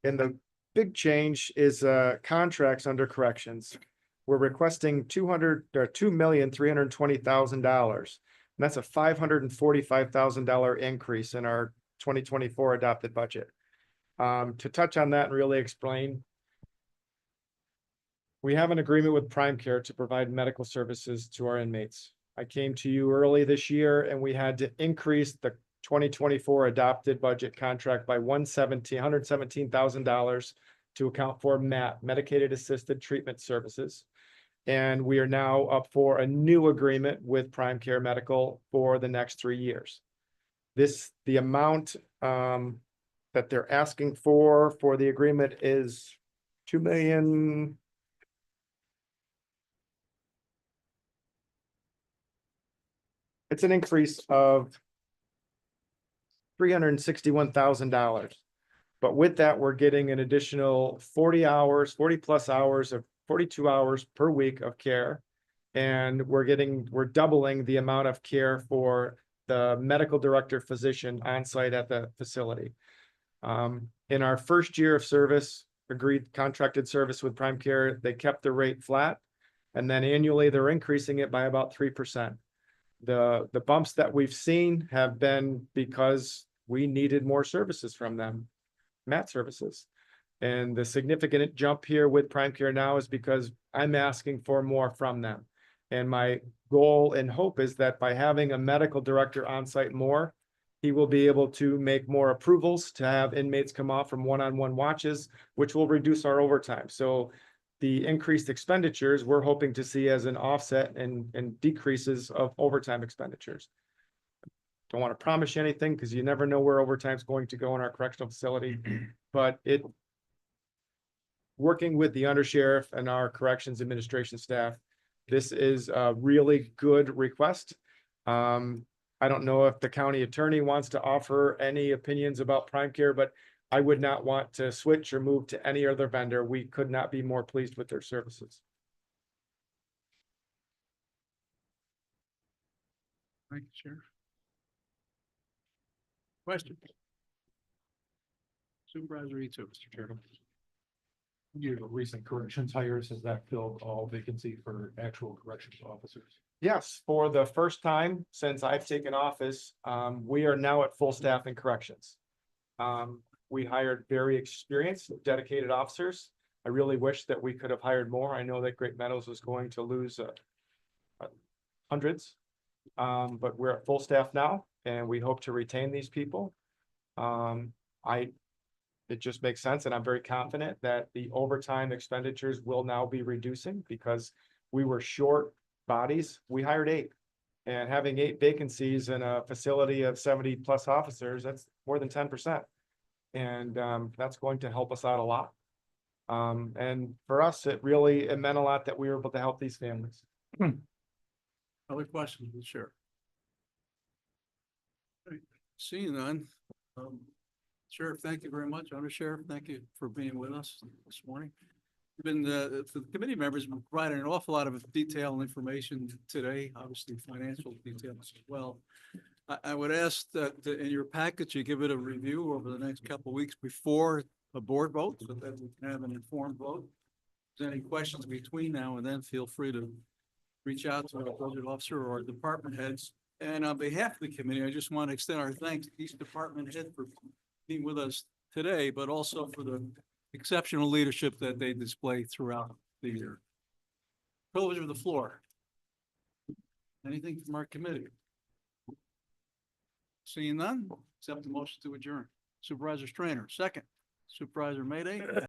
And the big change is contracts under corrections. We're requesting $2,320,000. And that's a $545,000 increase in our 2024 adopted budget. To touch on that and really explain, we have an agreement with Prime Care to provide medical services to our inmates. I came to you early this year, and we had to increase the 2024 adopted budget contract by $117,000 to account for MAT, Medicated Assisted Treatment Services. And we are now up for a new agreement with Prime Care Medical for the next 3 years. The amount that they're asking for the agreement is $2 million. It's an increase of $361,000. But with that, we're getting an additional 40 plus hours of 42 hours per week of care. And we're doubling the amount of care for the medical director physician on site at the facility. In our first year of service, agreed contracted service with Prime Care, they kept the rate flat. And then annually, they're increasing it by about 3%. The bumps that we've seen have been because we needed more services from them, mat services. And the significant jump here with Prime Care now is because I'm asking for more from them. And my goal and hope is that by having a medical director on site more, he will be able to make more approvals to have inmates come off from one-on-one watches, which will reduce our overtime. So the increased expenditures, we're hoping to see as an offset and decreases of overtime expenditures. Don't want to promise you anything because you never know where overtime is going to go in our correctional facility, but working with the undersheriff and our corrections administration staff, this is a really good request. I don't know if the county attorney wants to offer any opinions about Prime Care, but I would not want to switch or move to any other vendor. We could not be more pleased with their services. Thank you, Sheriff. Question? Supervisor Ito, Mr. Chairman. Your recent corrections hires, has that filled all vacancy for actual corrections officers? Yes, for the first time since I've taken office, we are now at full staff in corrections. We hired very experienced, dedicated officers. I really wish that we could have hired more. I know that Great Meadows was going to lose hundreds. But we're at full staff now and we hope to retain these people. It just makes sense, and I'm very confident that the overtime expenditures will now be reducing because we were short bodies. We hired 8, and having 8 vacancies in a facility of 70+ officers, that's more than 10%. And that's going to help us out a lot. And for us, it meant a lot that we were able to help these families. Other questions, sure. Seeing none. Sheriff, thank you very much. Undersheriff, thank you for being with us this morning. Been the committee members have provided an awful lot of detail and information today, obviously financial details as well. I would ask that in your package, you give it a review over the next couple of weeks before a board vote, so that we can have an informed vote. If there's any questions between now and then, feel free to reach out to our budget officer or our department heads. And on behalf of the committee, I just want to extend our thanks to each department head for being with us today, but also for the exceptional leadership that they display throughout the year. Privilege of the floor. Anything from our committee? Seeing none, accept the motion to adjourn. Supervisor Strainer, second. Supervisor Mayday.